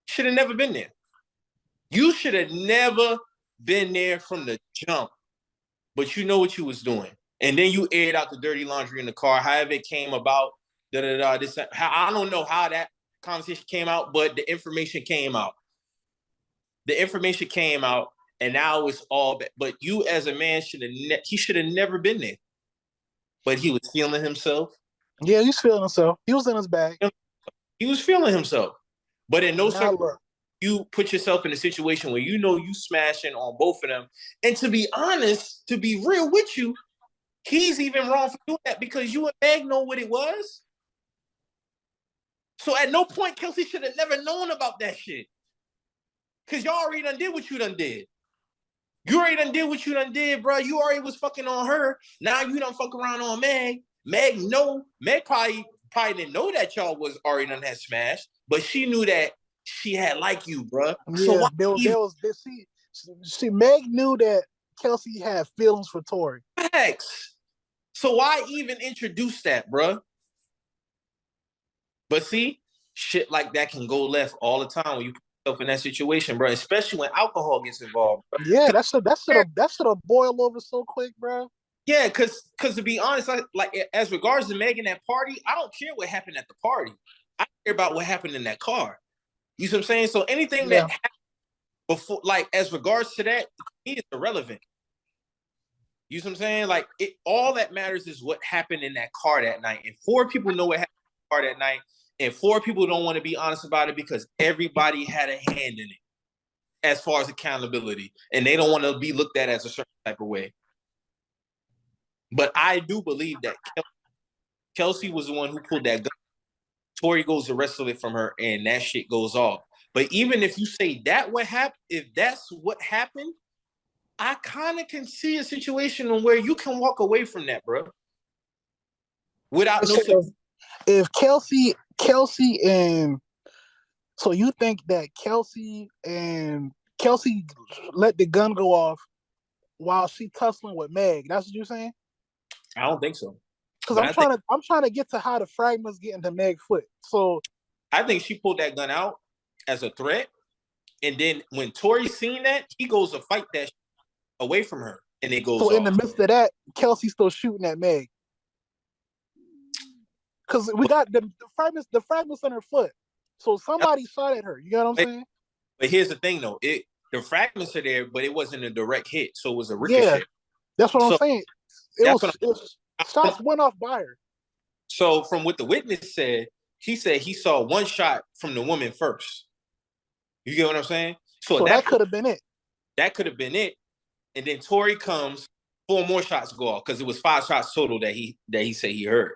Should have never been there. You should have never been there from the jump. But you know what you was doing. And then you aired out the dirty laundry in the car, however it came about. I don't know how that conversation came out, but the information came out. The information came out, and now it's all bad. But you as a man he should have never been there. But he was feeling himself. Yeah, he's feeling himself. He was in his bag. He was feeling himself. But in no circumstance, you put yourself in a situation where you know you smashing on both of them. And to be honest, to be real with you, he's even wrong for doing that because you and Meg know what it was. So at no point, Kelsey should have never known about that shit. Because y'all already done did what you done did. You already done did what you done did, bro. You already was fucking on her. Now you done fuck around on Meg. Meg probably didn't know that y'all was already done had smashed, but she knew that she had like you, bro. So Yeah, why see, Meg knew that Kelsey had feelings for Tory. X? So why even introduce that, bro? But see, shit like that can go left all the time when you put yourself in that situation, bro. Especially when alcohol gets involved, bro. Yeah, that should have boiled over so quick, bro. Yeah, because to be honest, as regards to Meg and that party, I don't care what happened at the party. I care about what happened in that car. You see what I'm saying? So anything that happened before, like as regards to that, to me, it's irrelevant. You see what I'm saying? Like all that matters is what happened in that car that night. And 4 people know what happened in the car that night, and 4 people don't want to be honest about it because everybody had a hand in it as far as accountability, and they don't want to be looked at as a certain type of way. But I do believe that Kelsey was the one who pulled that gun. Tory goes to wrestle it from her, and that shit goes off. But even if you say that what happened, if that's what happened, I kind of can see a situation where you can walk away from that, bro. Without no. If Kelsey and so you think that Kelsey let the gun go off while she tussling with Meg? That's what you're saying? I don't think so. Because I'm trying to get to how the fragments get into Meg's foot. So I think she pulled that gun out as a threat, and then when Tory seen that, he goes to fight that away from her, and it goes off. So in the midst of that, Kelsey's still shooting at Meg. Because we got the fragments on her foot. So somebody shot at her. You know what I'm saying? But here's the thing, though. The fragments are there, but it wasn't a direct hit, so it was a ricochet. Yeah, that's what I'm saying. Shots went off by her. So from what the witness said he saw one shot from the woman first. You get what I'm saying? So that could have been it. That could have been it. And then Tory comes, 4 more shots go off because it was 5 shots total that he said he heard.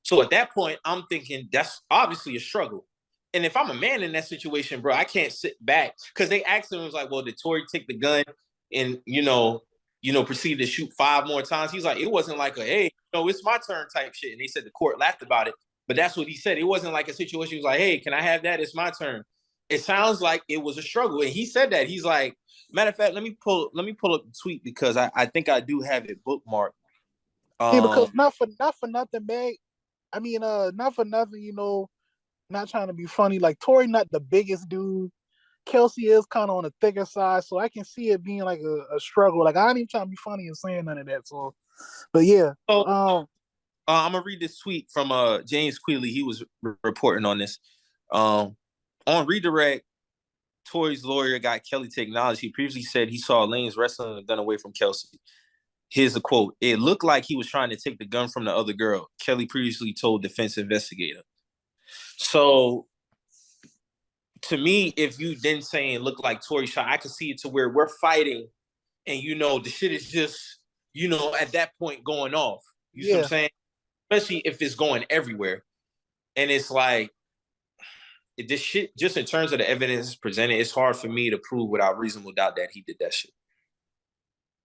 So at that point, I'm thinking that's obviously a struggle. And if I'm a man in that situation, bro, I can't sit back because they asked him, it was like, well, did Tory take the gun and proceed to shoot 5 more times? He's like, it wasn't like hey, it's my turn type shit. And they said the court laughed about it, but that's what he said. It wasn't like a situation. He was like, hey, can I have that? It's my turn. It sounds like it was a struggle, and he said that. He's like, matter of fact, let me pull up the tweet because I think I do have it bookmarked. Yeah, because not for nothing, Meg. I mean, not for nothing, not trying to be funny. Like Tory, not the biggest dude. Kelsey is kind of on the thicker side, so I can see it being like a struggle. Like I ain't even trying to be funny and saying none of that. So, but yeah. So, I'm gonna read this tweet from James Queeley. He was reporting on this. On redirect, Tory's lawyer got Kelly to acknowledge he previously said he saw Lanes wrestling the gun away from Kelsey. Here's the quote. It looked like he was trying to take the gun from the other girl, Kelly previously told defense investigator. So, to me, if you then saying look like Tory shot, I can see it to where we're fighting and, the shit is just, at that point going off. You see what I'm saying? Especially if it's going everywhere. And it's like, this shit, just in terms of the evidence presented, it's hard for me to prove without reasonable doubt that he did that shit.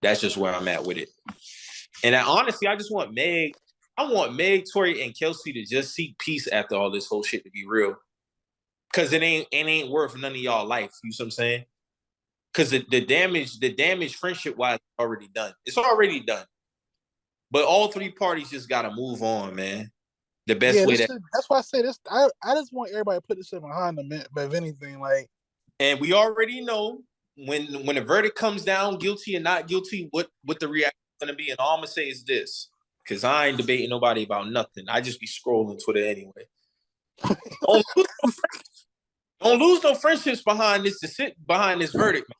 That's just where I'm at with it. And honestly, I just want Meg, Tory, and Kelsey to just seek peace after all this whole shit, to be real. Because it ain't worth none of y'all life. You see what I'm saying? Because the damage friendship-wise is already done. It's already done. But all 3 parties just got to move on, man. The best way that's why I say this. I just want everybody to put this shit behind them, but if anything, like. And we already know when the verdict comes down, guilty and not guilty, what the reaction is going to be. And all I'm going to say is this, because I ain't debating nobody about nothing. I just be scrolling Twitter anyway. Don't lose no friendships behind this verdict, man.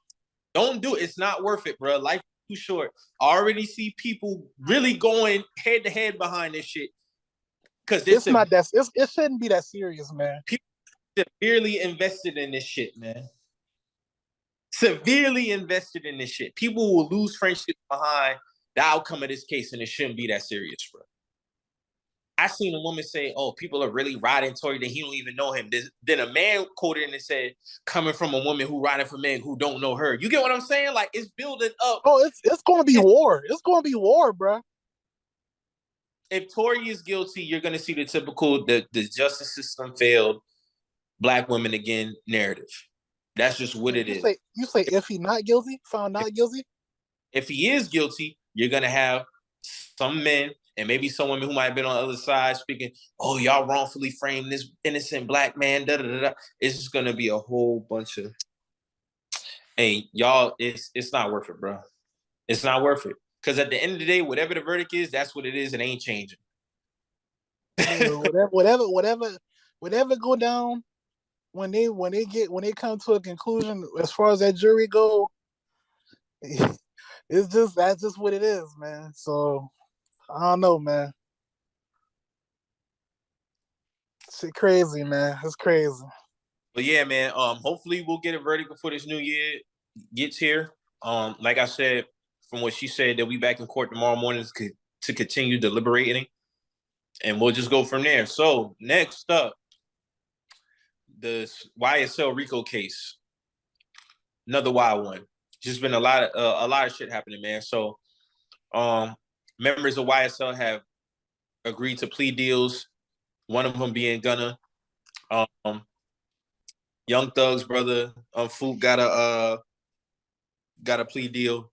Don't do it. It's not worth it, bro. Life is too short. I already see people really going head to head behind this shit. Because it's not that. It shouldn't be that serious, man. People severely invested in this shit, man. Severely invested in this shit. People will lose friendships behind the outcome of this case, and it shouldn't be that serious, bro. I seen a woman say, "Oh, people are really riding Tory that he don't even know him." Then a man quoted and said, "Coming from a woman who riding for men who don't know her." You get what I'm saying? Like it's building up. Oh, it's going to be war. It's going to be war, bro. If Tory is guilty, you're going to see the typical the justice system failed black women again narrative. That's just what it is. You say if he not guilty, found not guilty. If he is guilty, you're going to have some men and maybe some women who might have been on the other side speaking, "Oh, y'all wrongfully framed this innocent black man." Da, da, da, da. It's just going to be a whole bunch of, hey, y'all, it's not worth it, bro. It's not worth it. Because at the end of the day, whatever the verdict is, that's what it is. It ain't changing. whatever go down when they come to a conclusion as far as that jury go, that's just what it is, man. So I don't know, man. Shit crazy, man. It's crazy. But yeah, man. Hopefully we'll get a verdict before this new year gets here. Like I said, from what she said, they'll be back in court tomorrow morning to continue deliberating, and we'll just go from there. So next up, the YSL Rico case, another wild one. Just been a lot of shit happening, man. So, members of YSL have agreed to plea deals. One of them being Gunna. Young Thug's brother, Fook got a plea deal,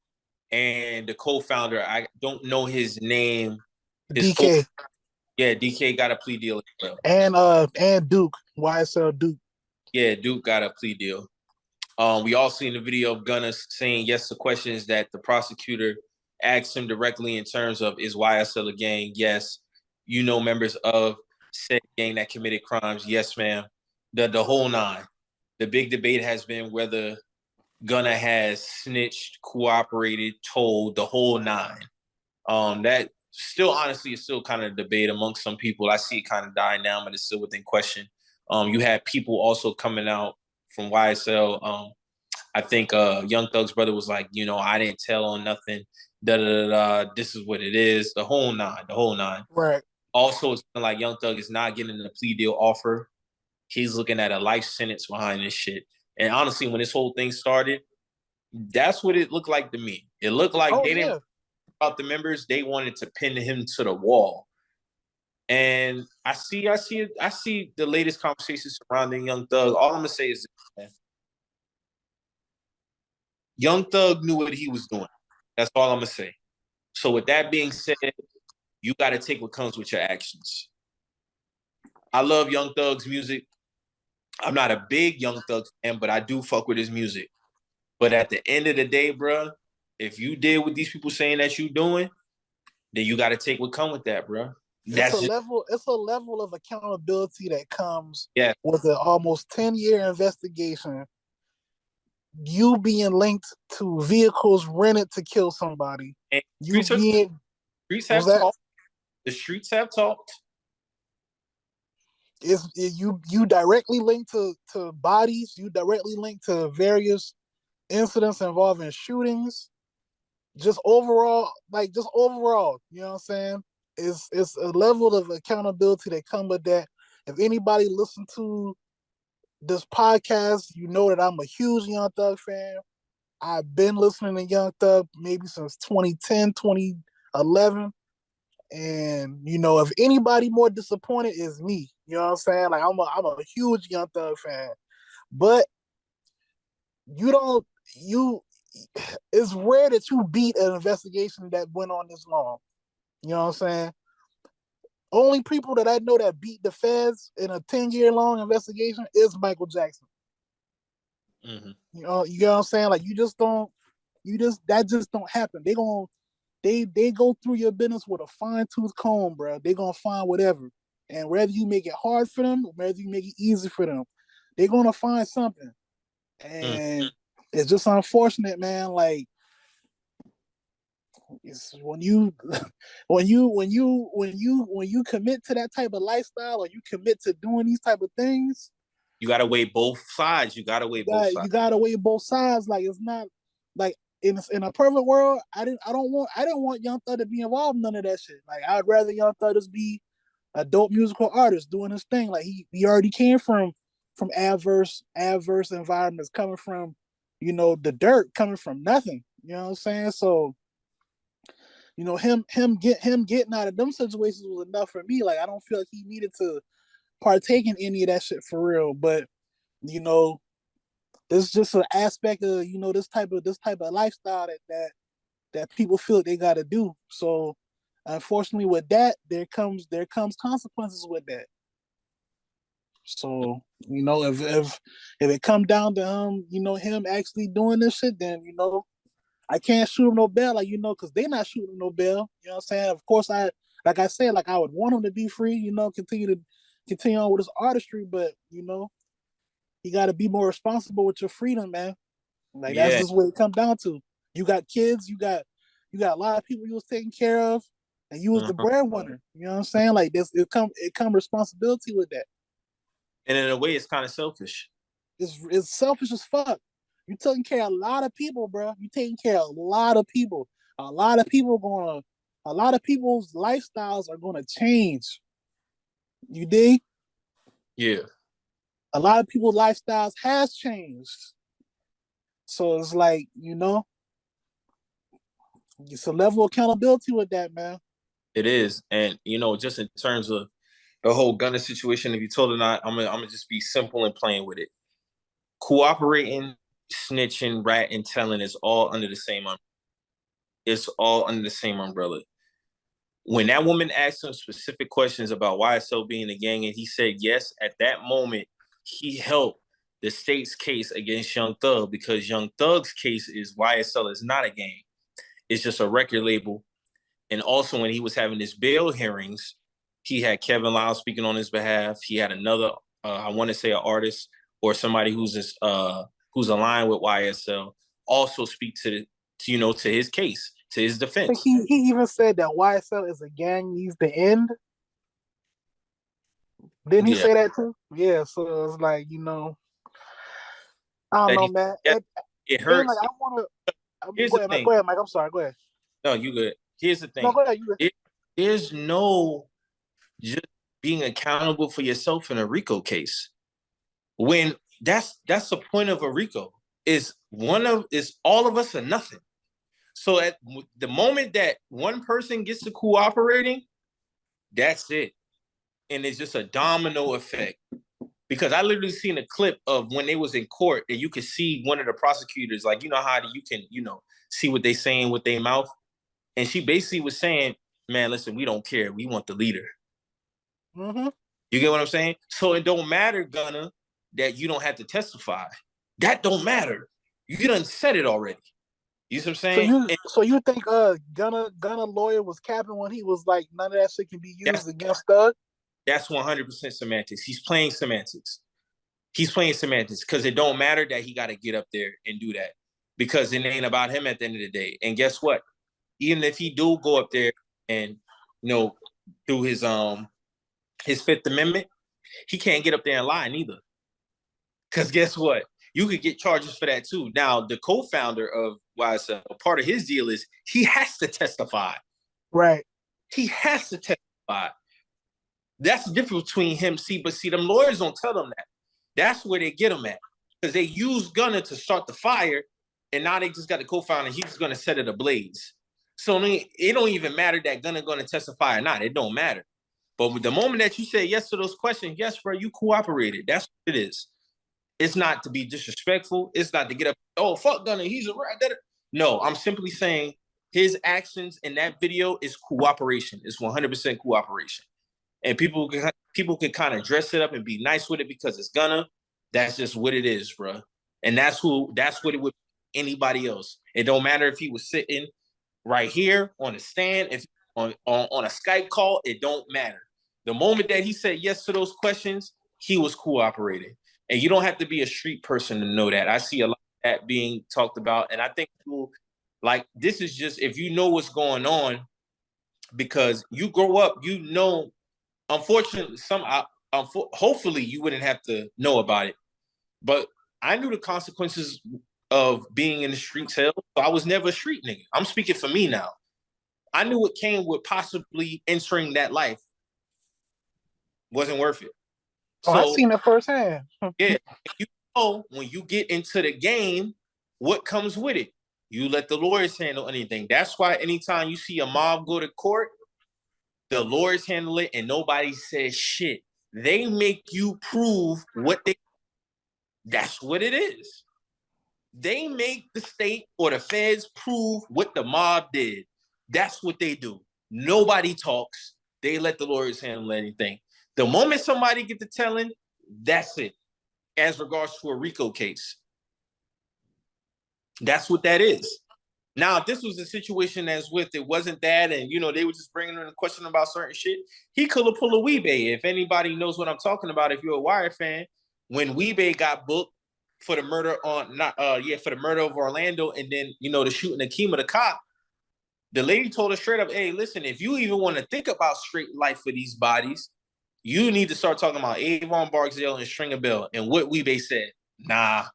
and the co-founder, I don't know his name. DK. DK got a plea deal as well. And Duke, YSL Duke. Yeah, Duke got a plea deal. We all seen the video of Gunna saying yes to questions that the prosecutor asked him directly in terms of, is YSL a gang? Yes. You know members of said gang that committed crimes? Yes, ma'am. The whole nine. The big debate has been whether Gunna has snitched, cooperated, told, the whole nine. That still honestly is still kind of a debate amongst some people. I see it kind of dying down, but it's still within question. You had people also coming out from YSL. I think Young Thug's brother was like, I didn't tell on nothing. Da da da. This is what it is. The whole nine. Right. Also, it's like Young Thug is not getting a plea deal offer. He's looking at a life sentence behind this shit. And honestly, when this whole thing started, that's what it looked like to me. It looked like they didn't about the members. They wanted to pin him to the wall. And I see the latest conversations surrounding Young Thug. All I'm gonna say is this, man. Young Thug knew what he was doing. That's all I'm gonna say. So with that being said, you got to take what comes with your actions. I love Young Thug's music. I'm not a big Young Thug fan, but I do fuck with his music. But at the end of the day, bro, if you did what these people saying that you doing, then you got to take what come with that, bro. It's a level of accountability that comes with an almost 10-year investigation. You being linked to vehicles rented to kill somebody. And The streets have talked. You directly linked to bodies. You directly linked to various incidents involving shootings. Just overall, you know what I'm saying? It's a level of accountability that come with that. If anybody listen to this podcast, you know that I'm a huge Young Thug fan. I've been listening to Young Thug maybe since 2010, 2011. And, if anybody more disappointed is me. You know what I'm saying? Like, I'm a huge Young Thug fan. But it's rare that you beat an investigation that went on this long. You know what I'm saying? Only people that I know that beat the feds in a 10-year long investigation is Michael Jackson. Mm-hmm. You know what I'm saying? Like that just don't happen. They go through your business with a fine-tooth comb, bro. They're gonna find whatever. And whether you make it hard for them, or whether you make it easy for them, they're gonna find something. And it's just unfortunate, man. Like, it's when you commit to that type of lifestyle, or you commit to doing these type of things, you gotta weigh both sides. You gotta weigh both sides. Like, it's not like in a perfect world, I didn't want Young Thug to be involved in none of that shit. Like, I'd rather Young Thug just be a dope musical artist doing his thing. Like he already came from adverse environments, coming from, the dirt, coming from nothing. You know what I'm saying? So, him getting out of them situations was enough for me. Like, I don't feel like he needed to partake in any of that shit for real. But, it's just an aspect of, this type of lifestyle that people feel like they gotta do. So unfortunately with that, there comes consequences with that. So, if it come down to him actually doing this shit, then I can't shoot him no bell, like, because they not shooting him no bell. You know what I'm saying? Of course, like I said, like, I would want him to be free, continue on with his artistry, but you got to be more responsible with your freedom, man. Like, that's just what it comes down to. You got kids, you got a lot of people you was taking care of, and you was the breadwinner. You know what I'm saying? Like, this, it come responsibility with that. And in a way, it's kind of selfish. It's selfish as fuck. You taking care of a lot of people, bro. You taking care of a lot of people. A lot of people's lifestyles are gonna change. You dig? Yeah. A lot of people's lifestyles has changed. So it's like, it's a level of accountability with that, man. It is. And, just in terms of the whole Gunna situation, if you told or not, I'm gonna just be simple and plain with it. Cooperating, snitching, ratting, telling is all under the same umbrella. It's all under the same umbrella. When that woman asked him specific questions about YSL being a gang, and he said yes, at that moment, he helped the state's case against Young Thug, because Young Thug's case is YSL is not a gang. It's just a record label. And also when he was having his bail hearings, he had Kevin Lyle speaking on his behalf. He had another, I want to say an artist or somebody who's aligned with YSL also speak to his case, to his defense. He even said that YSL is a gang needs to end. Didn't he say that too? Yeah, so it's like, I don't know, man. It hurts. Like, I want to. Go ahead, Mike. I'm sorry. Go ahead. No, you good. Here's the thing. No, go ahead. You good. There's no just being accountable for yourself in a Rico case. When that's the point of a Rico, is all of us or nothing. So at the moment that one person gets to cooperating, that's it. And it's just a domino effect. Because I literally seen a clip of when they was in court, and you could see one of the prosecutors, like, how you can, see what they saying with their mouth. And she basically was saying, man, listen, we don't care. We want the leader. Mm-hmm. You get what I'm saying? So it don't matter, Gunna, that you don't have to testify. That don't matter. You done said it already. You see what I'm saying? So you think Gunna lawyer was capping when he was like, none of that shit can be used against Thug? That's 100% semantics. He's playing semantics. Because it don't matter that he got to get up there and do that, because it ain't about him at the end of the day. And guess what? Even if he do go up there and, do his Fifth Amendment, he can't get up there and lie neither. Because guess what? You could get charges for that too. Now, the co-founder of YSL, part of his deal is he has to testify. Right. He has to testify. That's the difference between him. But them lawyers don't tell them that. That's where they get him at. Because they use Gunna to start the fire, and now they just got the co-founder. He's going to set it ablaze. So it don't even matter that Gunna going to testify or not. It don't matter. But with the moment that you say yes to those questions, yes, bro, you cooperated. That's what it is. It's not to be disrespectful. It's not to get up, oh, fuck Gunna, he's a rat. No, I'm simply saying his actions in that video is cooperation. It's 100% cooperation. And people can kind of dress it up and be nice with it because it's Gunna. That's just what it is, bro. And that's what it would be anybody else. It don't matter if he was sitting right here on the stand, if on a Skype call, it don't matter. The moment that he said yes to those questions, he was cooperating. And you don't have to be a street person to know that. I see a lot of that being talked about. And I think people, like, this is just, if you know what's going on, because you grow up, unfortunately, hopefully you wouldn't have to know about it. But I knew the consequences of being in the streets. Hell, so I was never a street nigga. I'm speaking for me now. I knew what came with possibly entering that life. Wasn't worth it. So I seen it firsthand. Yeah, you know when you get into the game, what comes with it? You let the lawyers handle anything. That's why anytime you see a mob go to court, the lawyers handle it and nobody says shit. They make you prove what they. That's what it is. They make the state or the feds prove what the mob did. That's what they do. Nobody talks. They let the lawyers handle anything. The moment somebody get to telling, that's it. As regards to a Rico case. That's what that is. Now, if this was a situation as with it wasn't that, and they were just bringing in a question about certain shit, he could have pulled a Weebay. If anybody knows what I'm talking about, if you're a Wire fan, when Weebay got booked for the murder for the murder of Orlando, and then the shooting of Kima the cop, the lady told her straight up, "Hey, listen, if you even want to think about straight life for these bodies, you need to start talking about Avon Barksdale and Stringer Bell." And what Weebay said, nah,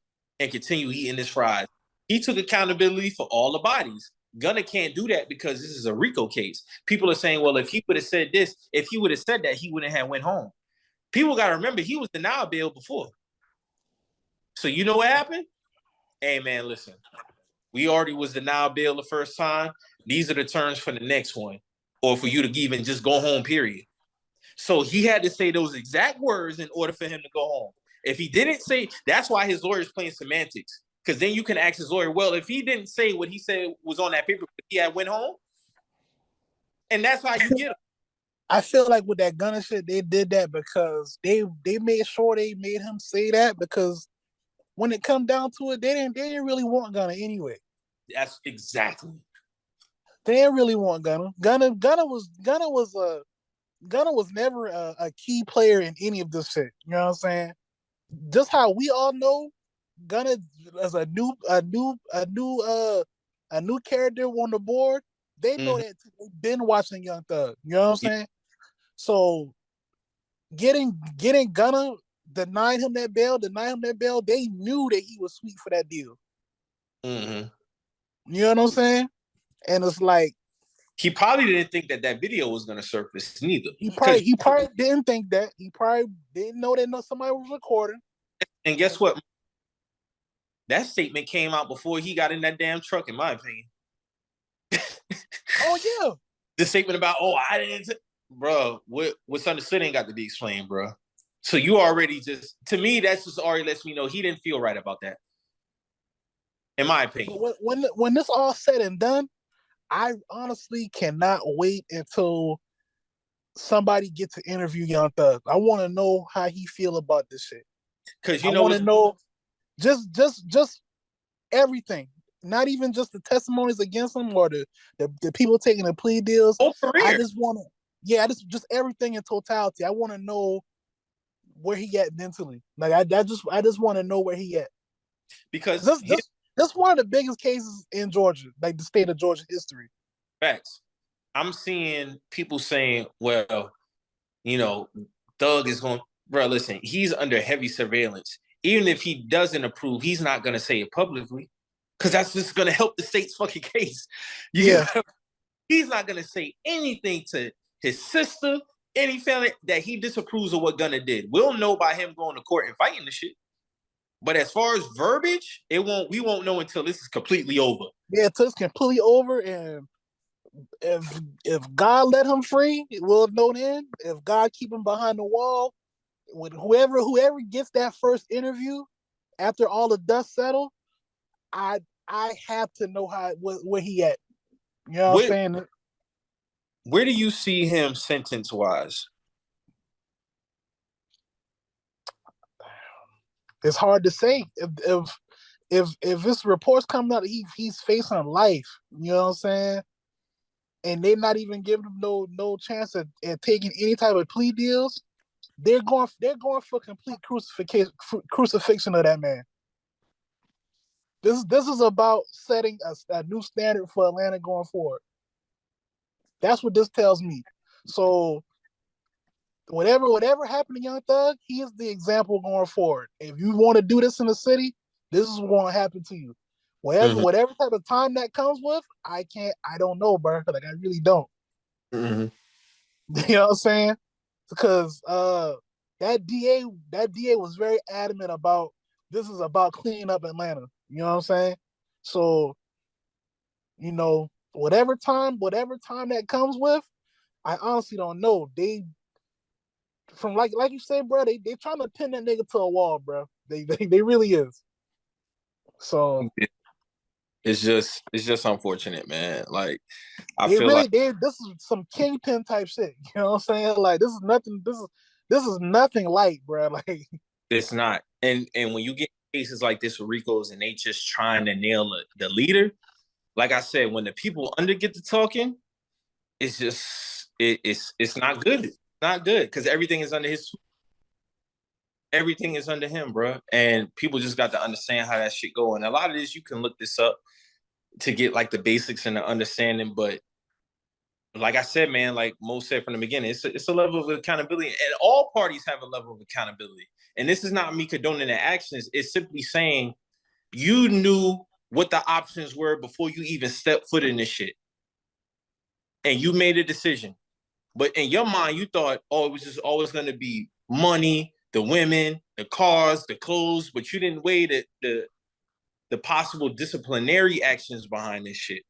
and continue eating his fries. He took accountability for all the bodies. Gunna can't do that because this is a Rico case. People are saying, well, if he would have said this, if he would have said that, he wouldn't have went home. People got to remember, he was denied bail before. So you know what happened? Hey, man, listen. We already was denied bail the first time. These are the terms for the next one. Or for you to even just go home, period. So he had to say those exact words in order for him to go home. If he didn't say, that's why his lawyer is playing semantics. Because then you can ask his lawyer, well, if he didn't say what he said was on that paper, he had went home. And that's how you get him. I feel like with that Gunna shit, they did that because they made sure they made him say that, because when it come down to it, they didn't really want Gunna anyway. That's exactly. They didn't really want Gunna. Gunna was never a key player in any of this shit. You know what I'm saying? Just how we all know Gunna as a new character on the board. They know that they've been watching Young Thug. You know what I'm saying? So getting Gunna, denying him that bail, they knew that he was sweet for that deal. Mm-hmm. You know what I'm saying? And it's like, he probably didn't think that video was going to surface neither. He probably didn't think that. He probably didn't know that somebody was recording. And guess what? That statement came out before he got in that damn truck, in my opinion. Oh, yeah. The statement about, I didn't... Bro, what's understood ain't got to be explained, bro. So you already to me, that's just already lets me know he didn't feel right about that. In my opinion. But when this all said and done, I honestly cannot wait until somebody gets to interview Young Thug. I want to know how he feel about this shit. Because I want to know just everything. Not even just the testimonies against him or the people taking the plea deals. I just want to, just everything in totality. I want to know where he at mentally. Like I just want to know where he at. Because this one of the biggest cases in Georgia, like the state of Georgia history. Facts. I'm seeing people saying, well, Thug is going, bro, listen, he's under heavy surveillance. Even if he doesn't approve, he's not going to say it publicly because that's just going to help the state's fucking case. He's not going to say anything to his sister, any family that he disapproves of what Gunna did. We'll know by him going to court and fighting the shit. But as far as verbiage, we won't know until this is completely over. Yeah, until it's completely over, and if God let him free, we'll know then. If God keep him behind the wall, with whoever gets that first interview after all the dust settle, I have to know where he at. You know what I'm saying? Where do you see him sentence wise? It's hard to say. If this reports coming out, he's facing life. You know what I'm saying? And they're not even giving him no chance at taking any type of plea deals. They're going for complete crucifixion of that man. This is about setting a new standard for Atlanta going forward. That's what this tells me. So whatever happened to Young Thug, he is the example going forward. If you want to do this in the city, this is what's going to happen to you. Whatever type of time that comes with, I don't know, bro. Like I really don't. Mm-hmm. You know what I'm saying? because that DA was very adamant about this is about cleaning up Atlanta. You know what I'm saying? So, you know, whatever time that comes with, I honestly don't know. They from like you said, bro, they trying to pin that nigga to a wall, bro. They really is. So it's just unfortunate, man. Like I they feel really like this is some kingpin type shit. You know what I'm saying? Like this is nothing. This is nothing light, bro. Like it's not. And when you get cases like this with Rico's and they just trying to nail the leader, like I said, when the people under get to talking, it's just it's not good. It's not good because everything is under him, bro. And people just got to understand how that shit go. And a lot of this you can look this up to get like the basics and the understanding, but like I said, man, like Mo said from the beginning, it's a level of accountability, and all parties have a level of accountability. And this is not me condoning the actions; it's simply saying you knew what the options were before you even stepped foot in this shit, and you made a decision. But in your mind, you thought, oh, it was just always going to be money, the women, the cars, the clothes, but you didn't weigh the possible disciplinary actions behind this shit.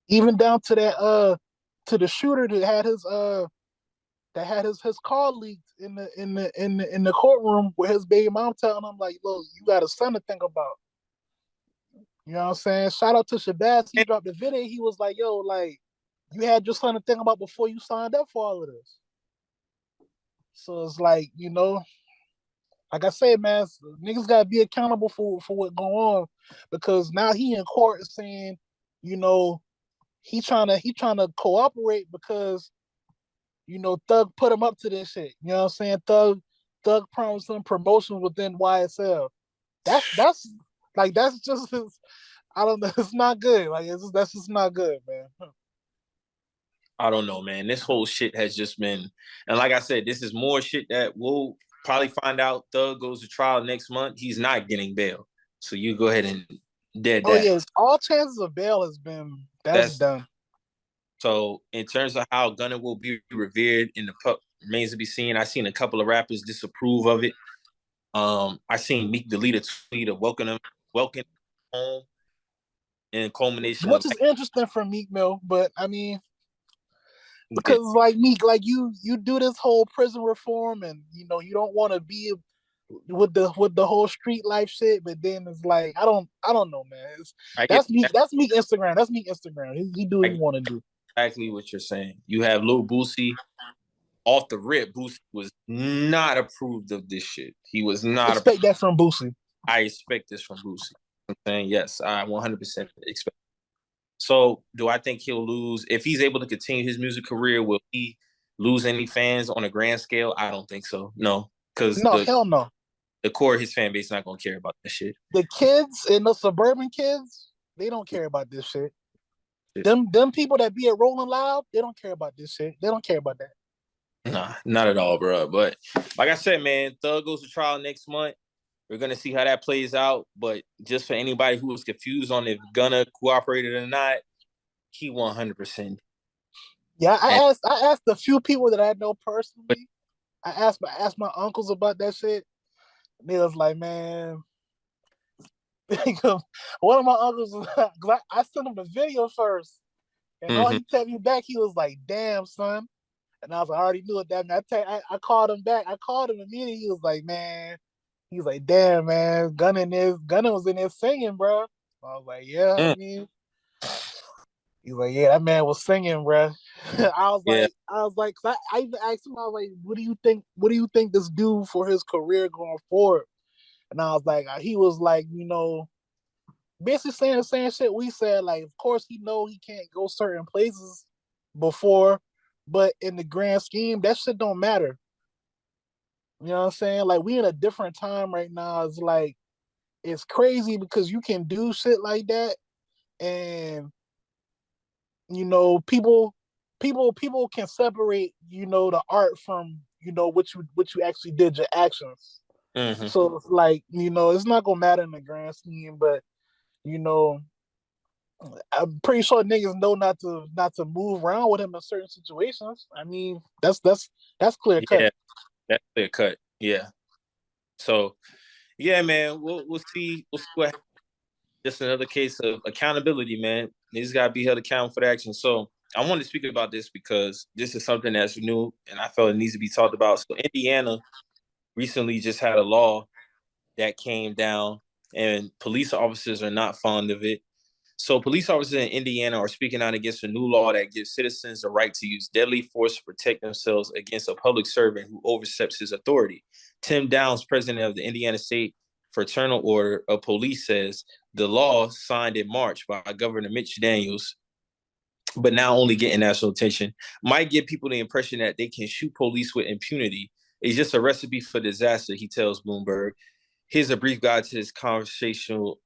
even down to that to the shooter that had his car leaked in the courtroom where his baby mom telling him like, look, you got a son to think about. You know what I'm saying? Shout out to Shabazz. He dropped the video. He was like, yo, like, you had your son to think about before you signed up for all of this. So it's like, you know, like I said, man, niggas gotta be accountable for what going on because now he in court saying, you know, he trying to cooperate because you know Thug put him up to this shit. You know what I'm saying? Thug promised him promotion within YSL. That's like that's just I don't know. It's not good. Like that's just not good, man. I don't know, man. This whole shit has just been, and like I said, this is more shit that we'll probably find out. Thug goes to trial next month. He's not getting bail, so you go ahead and dead Oh that. yeah, all chances of bail has been That's done. so. In terms of how Gunna will be revered in the pup remains to be seen. I seen a couple of rappers disapprove of it. I seen Meek delete a tweet of welcome home, in culmination Which of is interesting for Meek Mill, but I mean, it, because like Meek, like you do this whole prison reform, and you know you don't want to be with the whole street life shit, but then it's like I don't know, man. I get That's Meek Instagram. That's Meek Instagram. He do what I he get want to do. exactly what you're saying. You have Lil Boosie off the rip. Boosie was not approved of this shit. He was not. Expect that from Boosie. I expect this from Boosie. I'm saying yes, I 100% expect. So, do I think he'll lose if he's able to continue his music career? Will he lose any fans on a grand scale? I don't think so. No, because No, hell no. the core of his fan base is not gonna care about that shit. The kids and the suburban kids, they don't care about this shit. Them people that be at Rolling Loud, they don't care about this shit. They don't care about that. Nah, not at all, bro. But like I said, man, Thug goes to trial next month. We're gonna see how that plays out. But just for anybody who was confused on if Gunna cooperated or not, he 100%. Yeah, And I asked a few people that I know but personally. I asked my uncles about that shit. And they was like, man, one of my uncles was like, I sent him the video first, and all mm-hmm. he texted me back, he was like, damn, son. And I was like, I already knew it that man. I called him back. I called him immediately. He was like, man, he's like, damn, man, Gunna was in there singing, bro. I was like, yeah, I mean, he's like, yeah, that man was singing, bro. Yeah, I was like, cause I even asked him, I was like, what do you think? What do you think this do for his career going forward? And I was like, he was like, you know, basically saying the same shit we said. Like, of course, he know he can't go certain places before, but in the grand scheme, that shit don't matter. You know what I'm saying? Like, we in a different time right now. It's like it's crazy because you can do shit like that, and you know, people can separate, you know, the art from, you know, what you actually did, your actions. mm-hmm. So it's like, you know, it's not gonna matter in the grand scheme, but you know, I'm pretty sure niggas know not to move around with him in certain situations. I mean, that's clear cut. Yeah, that's clear cut. Yeah. So yeah, man, we'll see what happens. Just another case of accountability, man. Niggas gotta be held accountable for the action. So I wanted to speak about this because this is something that's new and I felt it needs to be talked about. So Indiana recently just had a law that came down and police officers are not fond of it. So police officers in Indiana are speaking out against a new law that gives citizens the right to use deadly force to protect themselves against a public servant who oversteps his authority. Tim Downs, president of the Indiana State Fraternal Order of Police, says the law signed in March by Governor Mitch Daniels, but now only getting national attention, might give people the impression that they can shoot police with impunity. It's just a recipe for disaster, he tells Bloomberg. Here's a brief guide to this controversial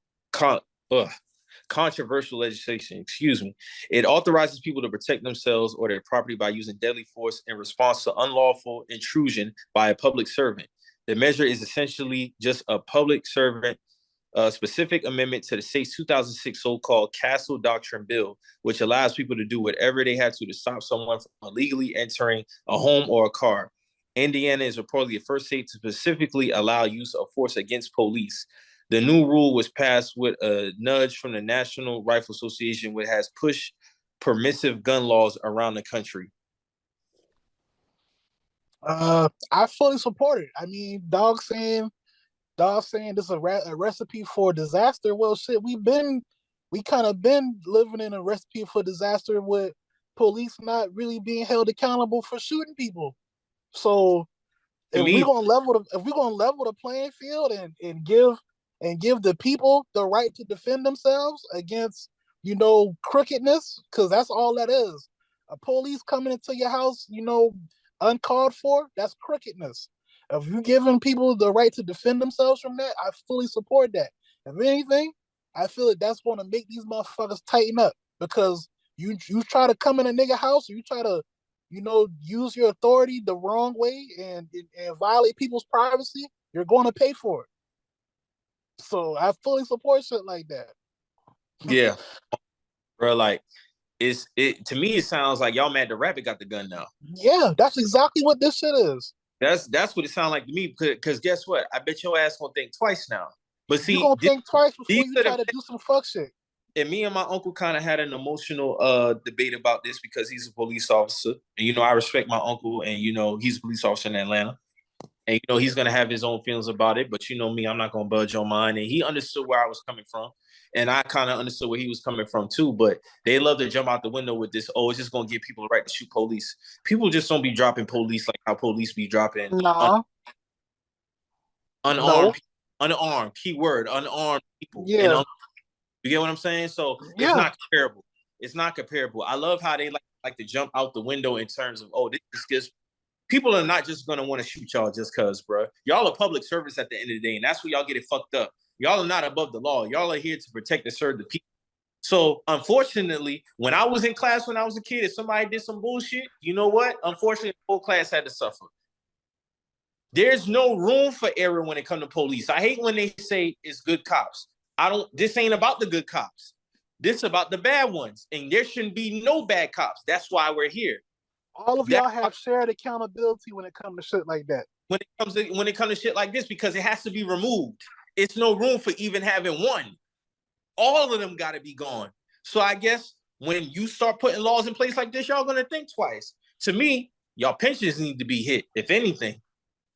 legislation. Excuse me. It authorizes people to protect themselves or their property by using deadly force in response to unlawful intrusion by a public servant. The measure is essentially just a public servant specific amendment to the state's 2006 so-called Castle Doctrine Bill, which allows people to do whatever they have to stop someone from illegally entering a home or a car. Indiana is reportedly the first state to specifically allow use of force against police. The new rule was passed with a nudge from the National Rifle Association, which has pushed permissive gun laws around the country. I fully support it. I mean, dog saying this is a recipe for disaster. Well, shit, we kind of been living in a recipe for disaster with police not really being held accountable for shooting people. So if we're gonna level the playing field and give the people the right to defend themselves against crookedness, because that's all that is. A police coming into your house, uncalled for, that's crookedness. If you're giving people the right to defend themselves from that, I fully support that. If anything, I feel like that's going to make these motherfuckers tighten up, because you try to come in a nigga house, you try to use your authority the wrong way and violate people's privacy, you're going to pay for it. So I fully support shit like that. Yeah, bro. Like to me, it sounds like y'all mad the rabbit got the gun now. Yeah, that's exactly what this shit is. That's what it sounds like to me. Because guess what? I bet your ass gonna think twice now. But see, you're gonna think twice before you try to do some fuck shit. And me and my uncle kind of had an emotional debate about this because he's a police officer. And I respect my uncle, and he's a police officer in Atlanta. And he's gonna have his own feelings about it. But me, I'm not gonna budge on mine. And he understood where I was coming from. And I kind of understood where he was coming from too. But they love to jump out the window with this, oh, it's just gonna give people the right to shoot police. People just don't be dropping police like how police be dropping unarmed, keyword, unarmed people. Yeah. You get what I'm saying? So it's not comparable. It's not comparable. I love how they like to jump out the window in terms of, oh, this is just, people are not just going to want to shoot y'all just because, bro. Y'all are public service at the end of the day, and that's where y'all get it fucked up. Y'all are not above the law. Y'all are here to protect and serve the people. So, unfortunately, when I was in class when I was a kid, if somebody did some bullshit, you know what? Unfortunately, the whole class had to suffer. There's no room for error when it comes to police. I hate when they say it's good cops. This ain't about the good cops. This is about the bad ones. And there shouldn't be no bad cops. That's why we're here. All of y'all have shared accountability when it comes to shit like that. When it comes to shit like this, because it has to be removed. It's no room for even having one. All of them got to be gone. So I guess when you start putting laws in place like this, y'all gonna think twice. To me, y'all pensions need to be hit, if anything.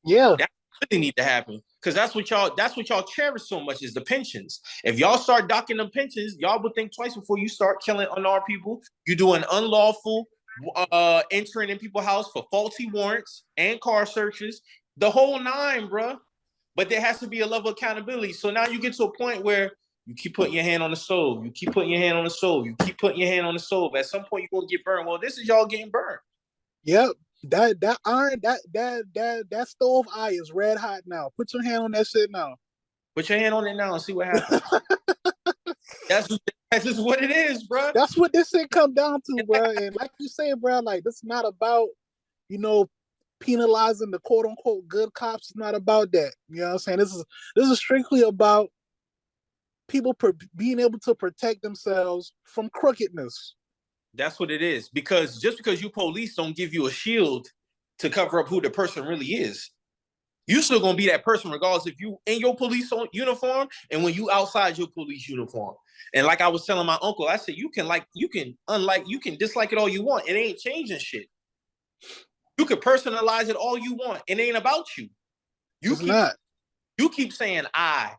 Yeah. That really need to happen. Because that's what y'all cherish so much is the pensions. If y'all start docking them pensions, y'all would think twice before you start killing unarmed people. You do an unlawful entering in people's house for faulty warrants and car searches, the whole nine, bro. But there has to be a level of accountability. So now you get to a point where you keep putting your hand on the stove. You keep putting your hand on the stove. You keep putting your hand on the stove. At some point, you're gonna get burned. Well, this is y'all getting burned. Yep. That iron, that stove eye is red hot now. Put your hand on that shit now. Put your hand on it now and see what happens. That's just what it is, bro. That's what this shit come down to, bro. And like you say, bro, like this is not about, penalizing the quote unquote good cops. It's not about that. You know what I'm saying? This is strictly about people being able to protect themselves from crookedness. That's what it is. Because just because you police don't give you a shield to cover up who the person really is. You still gonna be that person regardless if you in your police uniform and when you outside your police uniform. And like I was telling my uncle, I said you can dislike it all you want. It ain't changing shit. You can personalize it all you want. It ain't about you. You keep saying I.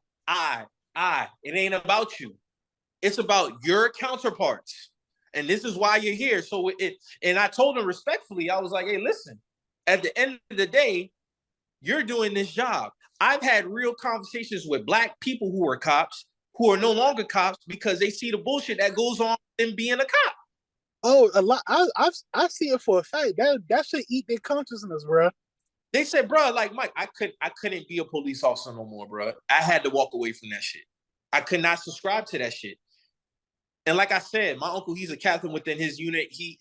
It ain't about you. It's about your counterparts. And this is why you're here. So and I told him respectfully, I was like, hey, listen, at the end of the day, you're doing this job. I've had real conversations with Black people who are cops, who are no longer cops because they see the bullshit that goes on in being a cop. Oh, a lot. I see it for a fact. That should eat their consciousness, bro. They said, bro, like Mike, I couldn't be a police officer no more, bro. I had to walk away from that shit. I could not subscribe to that shit. And like I said, my uncle, he's a captain within his unit. He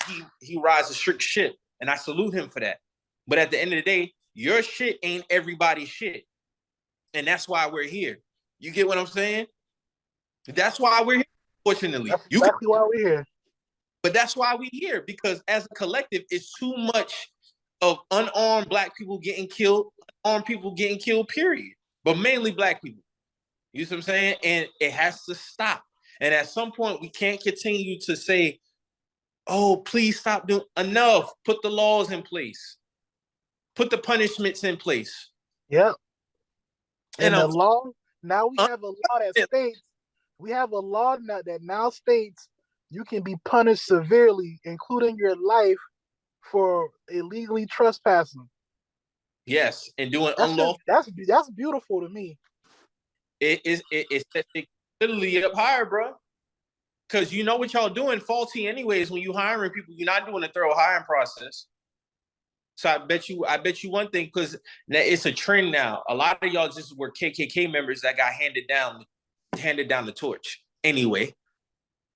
rides a strict ship, and I salute him for that. But at the end of the day, your shit ain't everybody's shit. And that's why we're here. You get what I'm saying? That's why we're here, fortunately. That's exactly why we're here. But that's why we're here, because as a collective, it's too much of unarmed Black people getting killed, unarmed people getting killed, period. But mainly Black people. You see what I'm saying? And it has to stop. And at some point, we can't continue to say, oh, please stop doing enough. Put the laws in place. Put the punishments in place. Yep. And the law, now we have a law that states, we have a law that now states you can be punished severely, including your life, for illegally trespassing. Yes, and doing unlawful. That's beautiful to me. It's literally up higher, bro. Because you know what y'all doing faulty anyways. When you hiring people, you're not doing a thorough hiring process. So I bet you one thing, because it's a trend now. A lot of y'all just were KKK members that got handed down the torch anyway.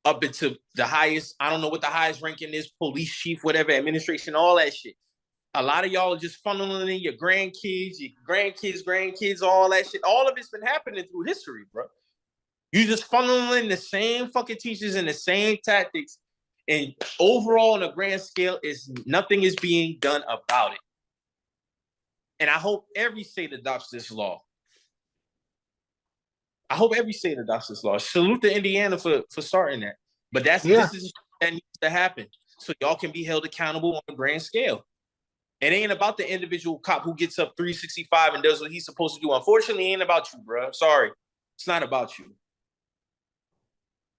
Up into the highest, I don't know what the highest ranking is, police chief, whatever, administration, all that shit. A lot of y'all are just funneling in your grandkids, all that shit. All of it's been happening through history, bro. You just funneling in the same fucking teachers and the same tactics. And overall, on a grand scale, nothing is being done about it. And I hope every state adopts this law. Salute to Indiana for starting that. But this is that needs to happen. So y'all can be held accountable on a grand scale. It ain't about the individual cop who gets up 365 and does what he's supposed to do. Unfortunately, it ain't about you, bro. Sorry. It's not about you.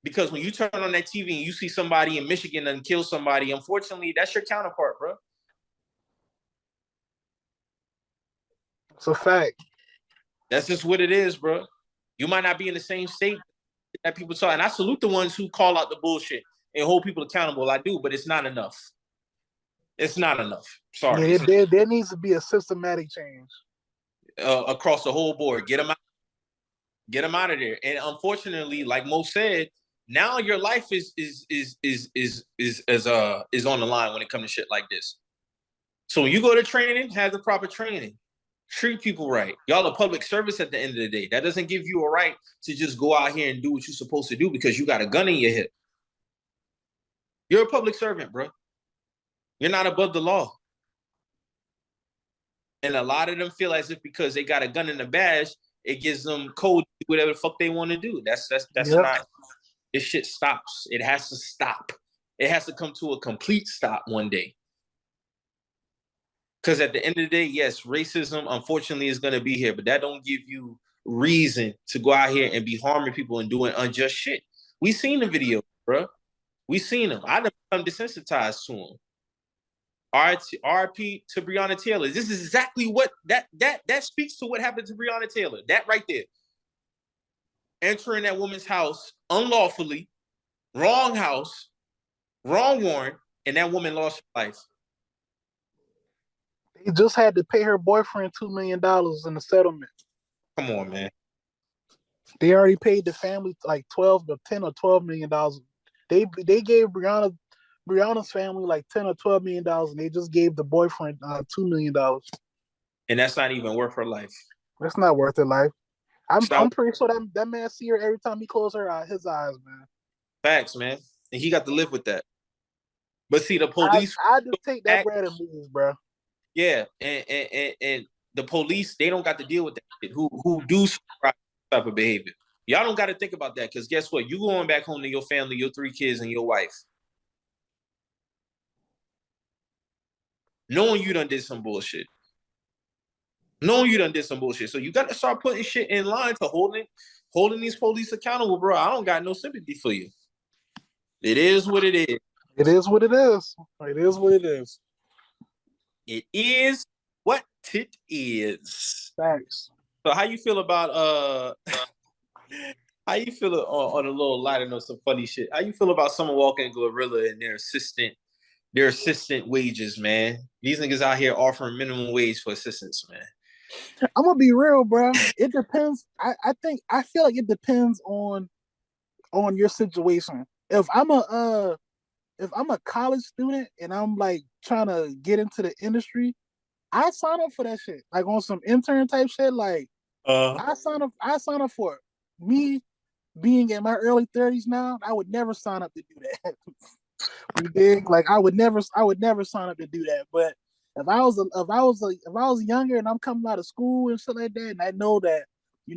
Because when you turn on that TV and you see somebody in Michigan and kill somebody, unfortunately, that's your counterpart, bro. It's a fact. That's just what it is, bro. You might not be in the same state that people talk. And I salute the ones who call out the bullshit and hold people accountable. I do, but it's not enough. It's not enough. Sorry. Yeah, there needs to be a systematic change. Across the whole board. Get them out of there. And unfortunately, like Mo said, now your life is on the line when it comes to shit like this. So when you go to training, have the proper training. Treat people right. Y'all are public service at the end of the day. That doesn't give you a right to just go out here and do what you're supposed to do because you got a gun in your hip. You're a public servant, bro. You're not above the law. And a lot of them feel as if because they got a gun in the badge, it gives them code to do whatever the fuck they want to do. That's not. This shit stops. It has to stop. It has to come to a complete stop one day. Because at the end of the day, yes, racism, unfortunately, is going to be here, but that don't give you reason to go out here and be harming people and doing unjust shit. We seen the video, bro. We seen them. I become desensitized to them. RP to Breonna Taylor. This is exactly what that speaks to what happened to Breonna Taylor. That right there. Entering that woman's house unlawfully, wrong house, wrong warrant, and that woman lost her life. They just had to pay her boyfriend $2 million in the settlement. Come on, man. They already paid the family like $10 or $12 million. They gave Brianna's family like $10 or $12 million, and they just gave the boyfriend $2 million. And that's not even worth her life. That's not worth her life. I'm pretty sure that man see her every time he closes his eyes, man. Facts, man. And he got to live with that. But see, the I police just take that bread and move, bro. Yeah, and the police, they don't got to deal with that shit. Who do type of behavior. Y'all don't got to think about that, because guess what? You going back home to your family, your 3 kids, and your wife, knowing you done did some bullshit. Knowing you done did some bullshit. So you got to start putting shit in line to holding these police accountable, bro. I don't got no sympathy for you. It is what it is. It is what it is. It is what it is. It is what it is. Thanks. So how you feel about how you feel on a little lighter note, some funny shit? How you feel about Summer Walker and Glorilla and their assistant wages, man? These niggas out here offering minimum wage for assistants, man. I'm gonna be real, bro. It depends. I feel like it depends on your situation. If I'm a college student and I'm like trying to get into the industry, I sign up for that shit. Like on some intern type shit. Like I sign up for it. Me being in my early 30s now, I would never sign up to do that. You dig? Like I would never sign up to do that. But if I was younger and I'm coming out of school and shit like that, and I know that,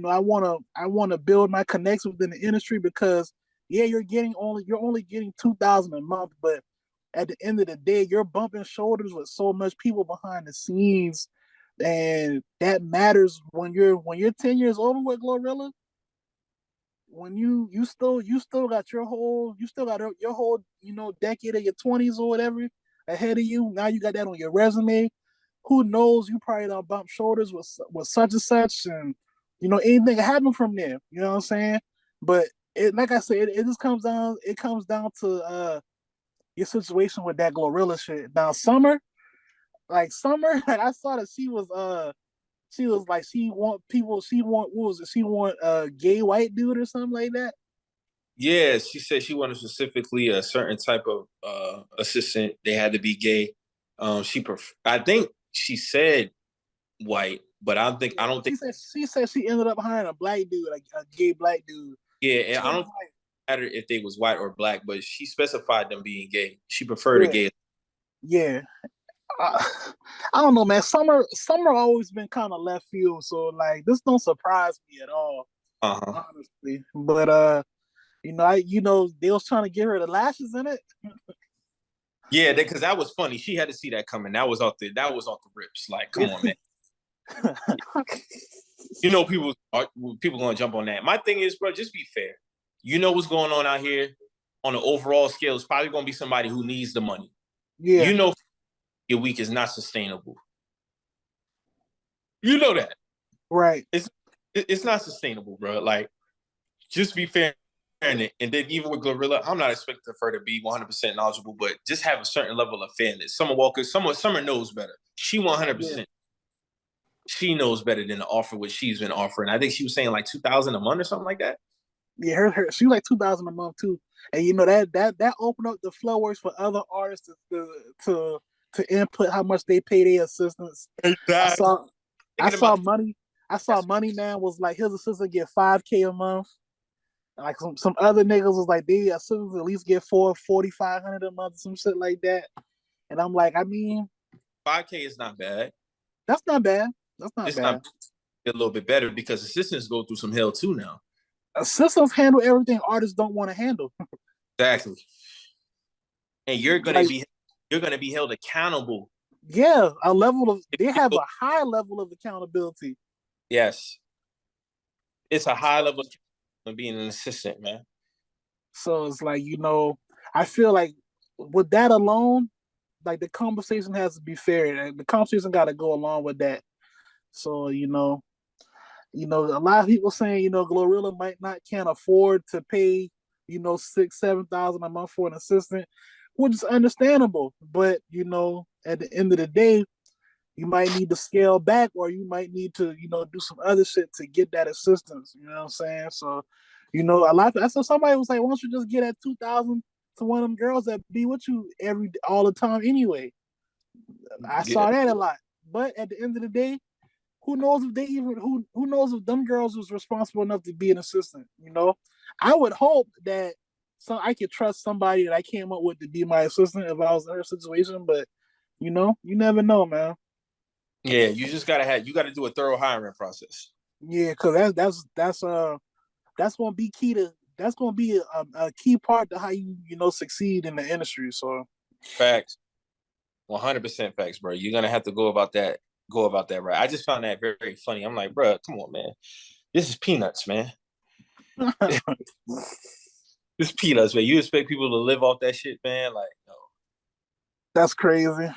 I wanna build my connections within the industry, because yeah, you're only getting 2,000 a month, but at the end of the day, you're bumping shoulders with so much people behind the scenes, and that matters when you're 10 years older with Glorilla. When you still got your whole decade of your 20s or whatever ahead of you. Now you got that on your resume. Who knows? You probably don't bump shoulders with such and such, and anything can happen from there. You know what I'm saying? But like I said, it just comes down. It comes down to your situation with that Glorilla shit. Now Summer, like I saw that she was like she want what was it? She want a gay white dude or something like that. Yeah, she said she wanted specifically a certain type of assistant. They had to be gay. I think she said white, but I don't think she said she ended up hiring a black dude, like a gay black dude. Yeah, and I don't matter if they was white or black, but she specified them being gay. She preferred a gay. Yeah. I don't know, man. Summer always been kind of left field, so like this don't surprise me at all, honestly. But they was trying to give her the lashes in it. Yeah, because that was funny. She had to see that coming. That was off the rips. Like, come on, man. People gonna jump on that. My thing is, bro, just be fair. You know what's going on out here on an overall scale. It's probably gonna be somebody who needs the money. Yeah. You know, your week is not sustainable. You know that, right? It's not sustainable, bro. Like, just be fair. And then even with Glorilla, I'm not expecting her to be 100% knowledgeable, but just have a certain level of fairness. Summer Walker, Summer knows better. She 100%. Yeah. She knows better than to offer what she's been offering. I think she was saying like 2,000 a month or something like that. Yeah, she was like 2,000 a month too, and that opened up the floorworks for other artists to input how much they pay their assistants. Exactly. I saw Money Man was like his assistant get $5K a month. Like some other niggas was like they assistants at least get $4,500 a month, some shit like that. And I'm like, I mean, $5K is not bad. That's not bad. That's not bad. Not a little bit better because assistants go through some hell too now. Assistants handle everything artists don't want to handle. Exactly. And you're gonna be held accountable. Yeah, they have a high level of accountability. Yes. It's a high level of being an assistant, man. So it's like, I feel like with that alone, like the conversation has to be fair. The conversation got to go along with that. So, a lot of people saying, Glorilla can't afford to pay, 6,000-7,000 a month for an assistant, which is understandable. But, at the end of the day, you might need to scale back, or you might need to, do some other shit to get that assistance. You know what I'm saying? So, so somebody was like, why don't you just get that 2,000 to one of them girls that be with you all the time anyway? I saw that a lot. But at the end of the day, who knows if they even who knows if them girls was responsible enough to be an assistant? You know, I would hope that I could trust somebody that I came up with to be my assistant if I was in her situation, but you know, you never know, man. Yeah, you just gotta do a thorough hiring process. Yeah, because that's gonna be key to that's gonna be a key part to how you know succeed in the industry. So Facts, 100% facts, bro. You're gonna have to go about that right. I just found that very, very funny. I'm like, bro, come on, man. This is peanuts, man. This is peanuts, man. You expect people to live off that shit, man? Like, no. that's crazy.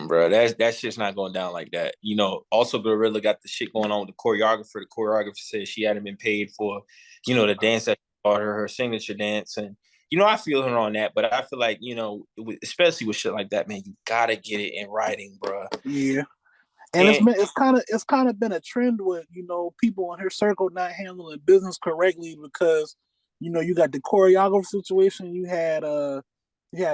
Bro, that shit's not going down like that. You know, also Glorilla got the shit going on with the choreographer. The choreographer said she hadn't been paid for, you know, the dance that she taught her signature dance. And, you know, I feel her on that, but I feel like, you know, especially with shit like that, man, you gotta get it in writing, bro. Yeah. And it's kind of been a trend with, you know, people in her circle not handling business correctly because, you know, you got the choreographer situation, you had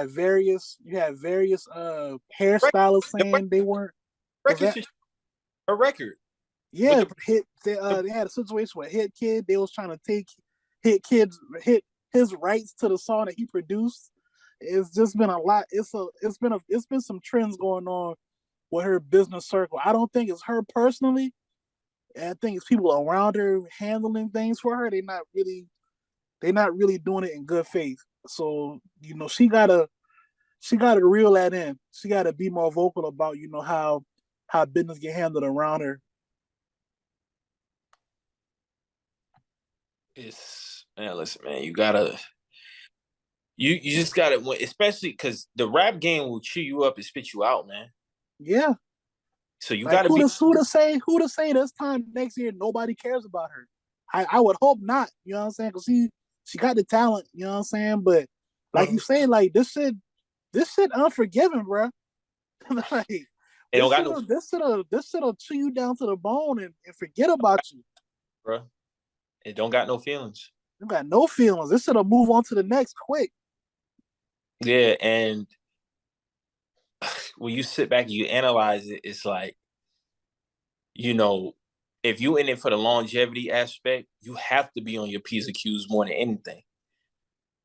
various hairstylists saying they weren't. Was Record, that? her record. Yeah, they had a situation with Hit Kid. They was trying to take hit his rights to the song that he produced. It's just been a lot. It's been some trends going on with her business circle. I don't think it's her personally. I think it's people around her handling things for her. They're not really doing it in good faith. So, you know, she gotta reel that in. She gotta be more vocal about, you know, how business get handled around her. It's man, listen, man, you just gotta, especially because the rap game will chew you up and spit you out, man. Yeah. So you Like gotta be. who to say this time next year nobody cares about her. I would hope not, you know what I'm saying? Because she got the talent, you know what I'm saying? But like you say, like this shit unforgiving, bro. Like They don't got no, this shit'll chew you down to the bone and forget about you. bro. It don't got no feelings. You got no feelings. This shit'll move on to the next quick. Yeah, and when you sit back and you analyze it, it's like, you know, if you in it for the longevity aspect, you have to be on your P's and Q's more than anything.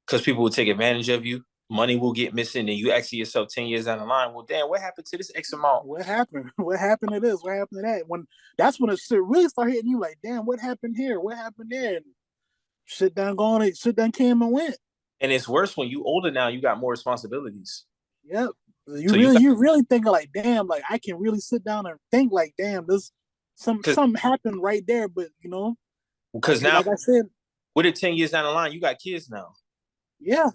Because people will take advantage of you. Money will get missing, and you ask yourself 10 years down the line, well, damn, what happened to this X amount? What happened? What happened to this? What happened to that? That's when it should really start hitting you like, damn, what happened here? What happened there? And shit done came and went. And it's worse when you older now, you got more responsibilities. Yep. You So really you really thinking like, damn, like I can really sit down and think like, damn, this something happened right there. But you know, because now, like I said, with it 10 years down the line, you got kids now. yeah.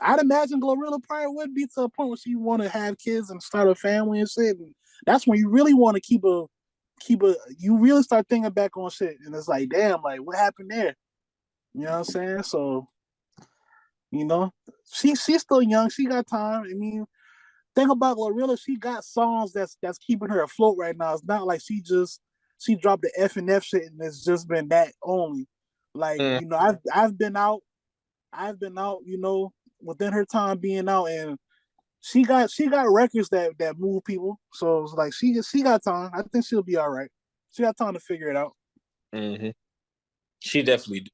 I'd imagine Glorilla probably would be to a point where she want to have kids and start a family and shit. And that's when you really want to you really start thinking back on shit. And it's like, damn, like what happened there? You know what I'm saying? So, you know, she's still young. She got time. I mean, think about Glorilla. She got songs that's keeping her afloat right now. It's not like she dropped the F and F shit and it's just been that only. Like, you know, I've been out, you know, within her time being out, and she got records that move people. So it's like she got time. I think she'll be all right. She got time to figure it out. Mm-hmm. She definitely do.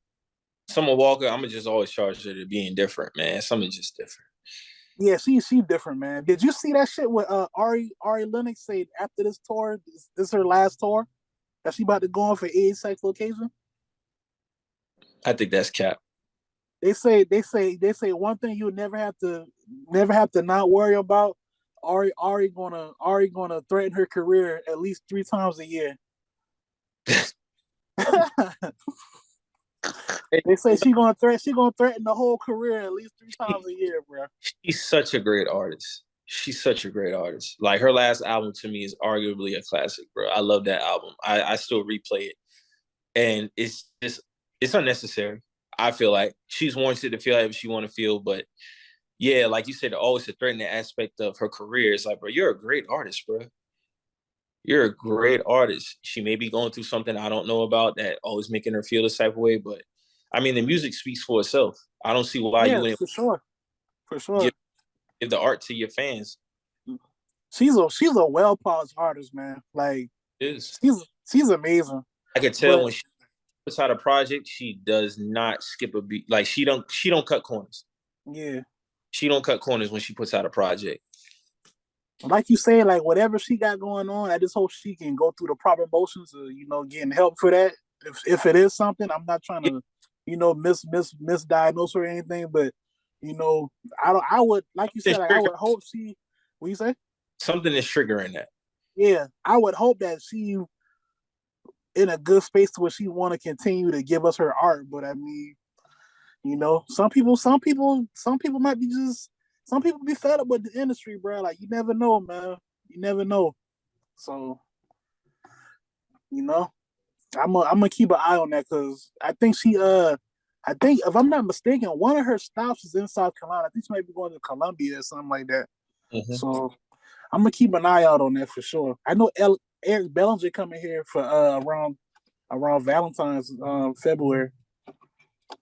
Summer Walker, I'm gonna just always charge her to being different, man. Something just different. Yeah, she different, man. Did you see that shit with Ari Lennox said after this tour, this is her last tour that she about to go on for sex location? I think that's cap. They say one thing you never have to not worry about. Ari gonna threaten her career at least 3 times a year. They say she gonna threaten the whole career at least 3 times a year, bro. She's such a great artist. She's such a great artist. Like her last album to me is arguably a classic, bro. I love that album. I still replay it. And it's unnecessary. I feel like she's warranted to feel however she want to feel, but yeah, like you said, always a threatening aspect of her career. It's like, bro, you're a great artist, bro. You're a great artist. She may be going through something I don't know about that always making her feel this type of way, but I mean, the music speaks for itself. I don't see why you Yeah, wouldn't for sure, for give, sure. give the art to your fans. she's a well polished artist, man. Like It is. she's amazing. I can tell when she puts out a project, she does not skip a beat. Like she don't cut corners. Yeah. She don't cut corners when she puts out a project. Like you said, like whatever she got going on, I just hope she can go through the proper motions of, getting help for that. If it is something, I'm not trying to, misdiagnose her or anything, but I would, like you said, like I would hope she. What you say? Something is triggering that. Yeah, I would hope that she in a good space to where she want to continue to give us her art. But I mean, some people might be just. Some people be fed up with the industry, bro. Like you never know, man. You never know. So, I'm gonna keep an eye on that because I think if I'm not mistaken, one of her stops is in South Carolina. I think she might be going to Columbia or something like that. Mm-hmm. So I'm gonna keep an eye out on that for sure. I know Eric Bellinger coming here for around Valentine's February.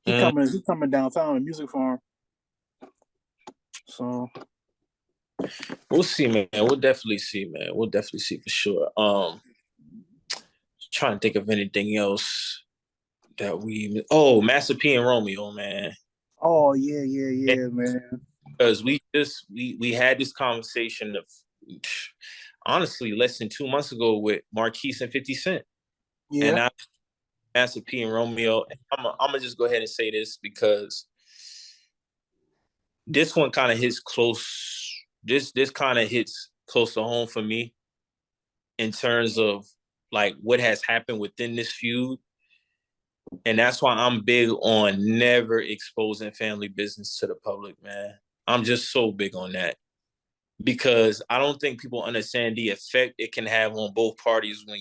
He coming downtown in Music Farm. So we'll see, man. We'll definitely see, man. We'll definitely see for sure. Trying to think of anything else that Master P and Romeo, man. Oh yeah, man. Because we had this conversation of honestly less than 2 months ago with Marquise and 50 Cent. Yeah. And now Master P and Romeo. I'm gonna just go ahead and say this because this one kind of hits close. This kind of hits close to home for me in terms of like what has happened within this feud. And that's why I'm big on never exposing family business to the public, man. I'm just so big on that because I don't think people understand the effect it can have on both parties when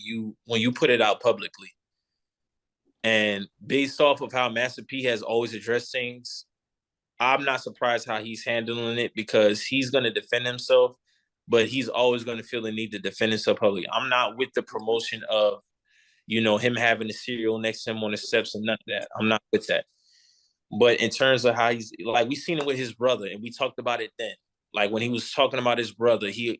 you put it out publicly. And based off of how Master P has always addressed things, I'm not surprised how he's handling it because he's going to defend himself, but he's always going to feel the need to defend himself publicly. I'm not with the promotion of, him having a cereal next to him on the steps and none of that. I'm not with that. But in terms of how he's like, we seen it with his brother, and we talked about it then. Like when he was talking about his brother, he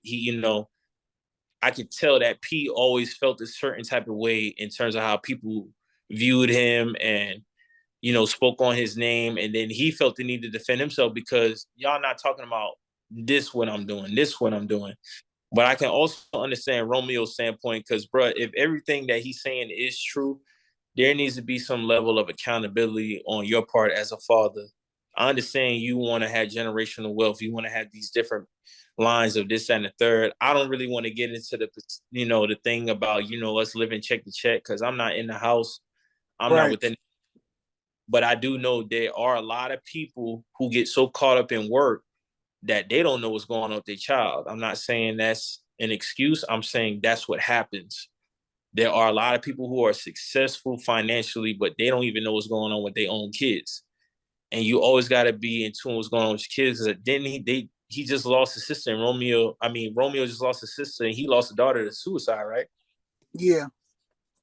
I could tell that P always felt a certain type of way in terms of how people viewed him and spoke on his name, and then he felt the need to defend himself because y'all not talking about this what I'm doing. But I can also understand Romeo's standpoint because, bro, if everything that he's saying is true, there needs to be some level of accountability on your part as a father. I understand you want to have generational wealth. You want to have these different lines of this and the third. I don't really want to get into the thing about, us living check to check because I'm not in the house. I'm not within. But I do know there are a lot of people who get so caught up in work that they don't know what's going on with their child. I'm not saying that's an excuse. I'm saying that's what happens. There are a lot of people who are successful financially, but they don't even know what's going on with their own kids. And you always got to be in tune with what's going on with your kids. Then he just lost his sister, and Romeo just lost his sister, and he lost a daughter to suicide, right? Yeah.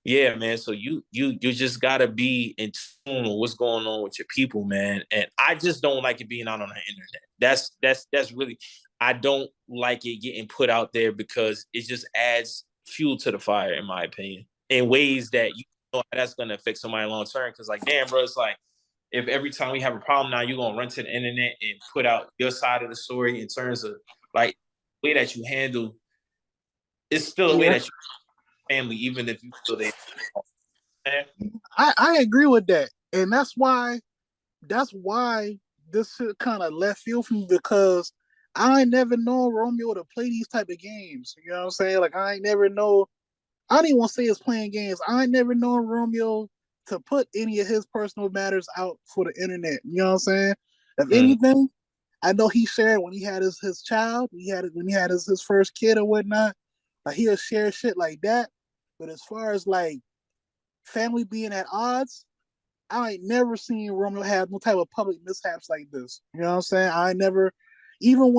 Yeah, man. So you just gotta be in tune with what's going on with your people, man. And I just don't like it being out on the internet. That's really, I don't like it getting put out there because it just adds fuel to the fire, in my opinion, in ways that that's gonna affect somebody long term. Because like, damn, bro, it's like if every time we have a problem now, you're gonna run to the internet and put out your side of the story in terms of like the way that you handle. It's still a way that you family, even if you feel they. I agree with that, and that's why this shit kind of left field for me because I ain't never known Romeo to play these type of games. You know what I'm saying? Like I ain't never know. I don't even want to say it's playing games. I ain't never known Romeo to put any of his personal matters out for the internet. You know what I'm saying? If anything, I know he shared when he had his child. When he had his first kid or whatnot. Like he'll share shit like that. But as far as like family being at odds, I ain't never seen Romeo have no type of public mishaps like this. You know what I'm saying? I never, even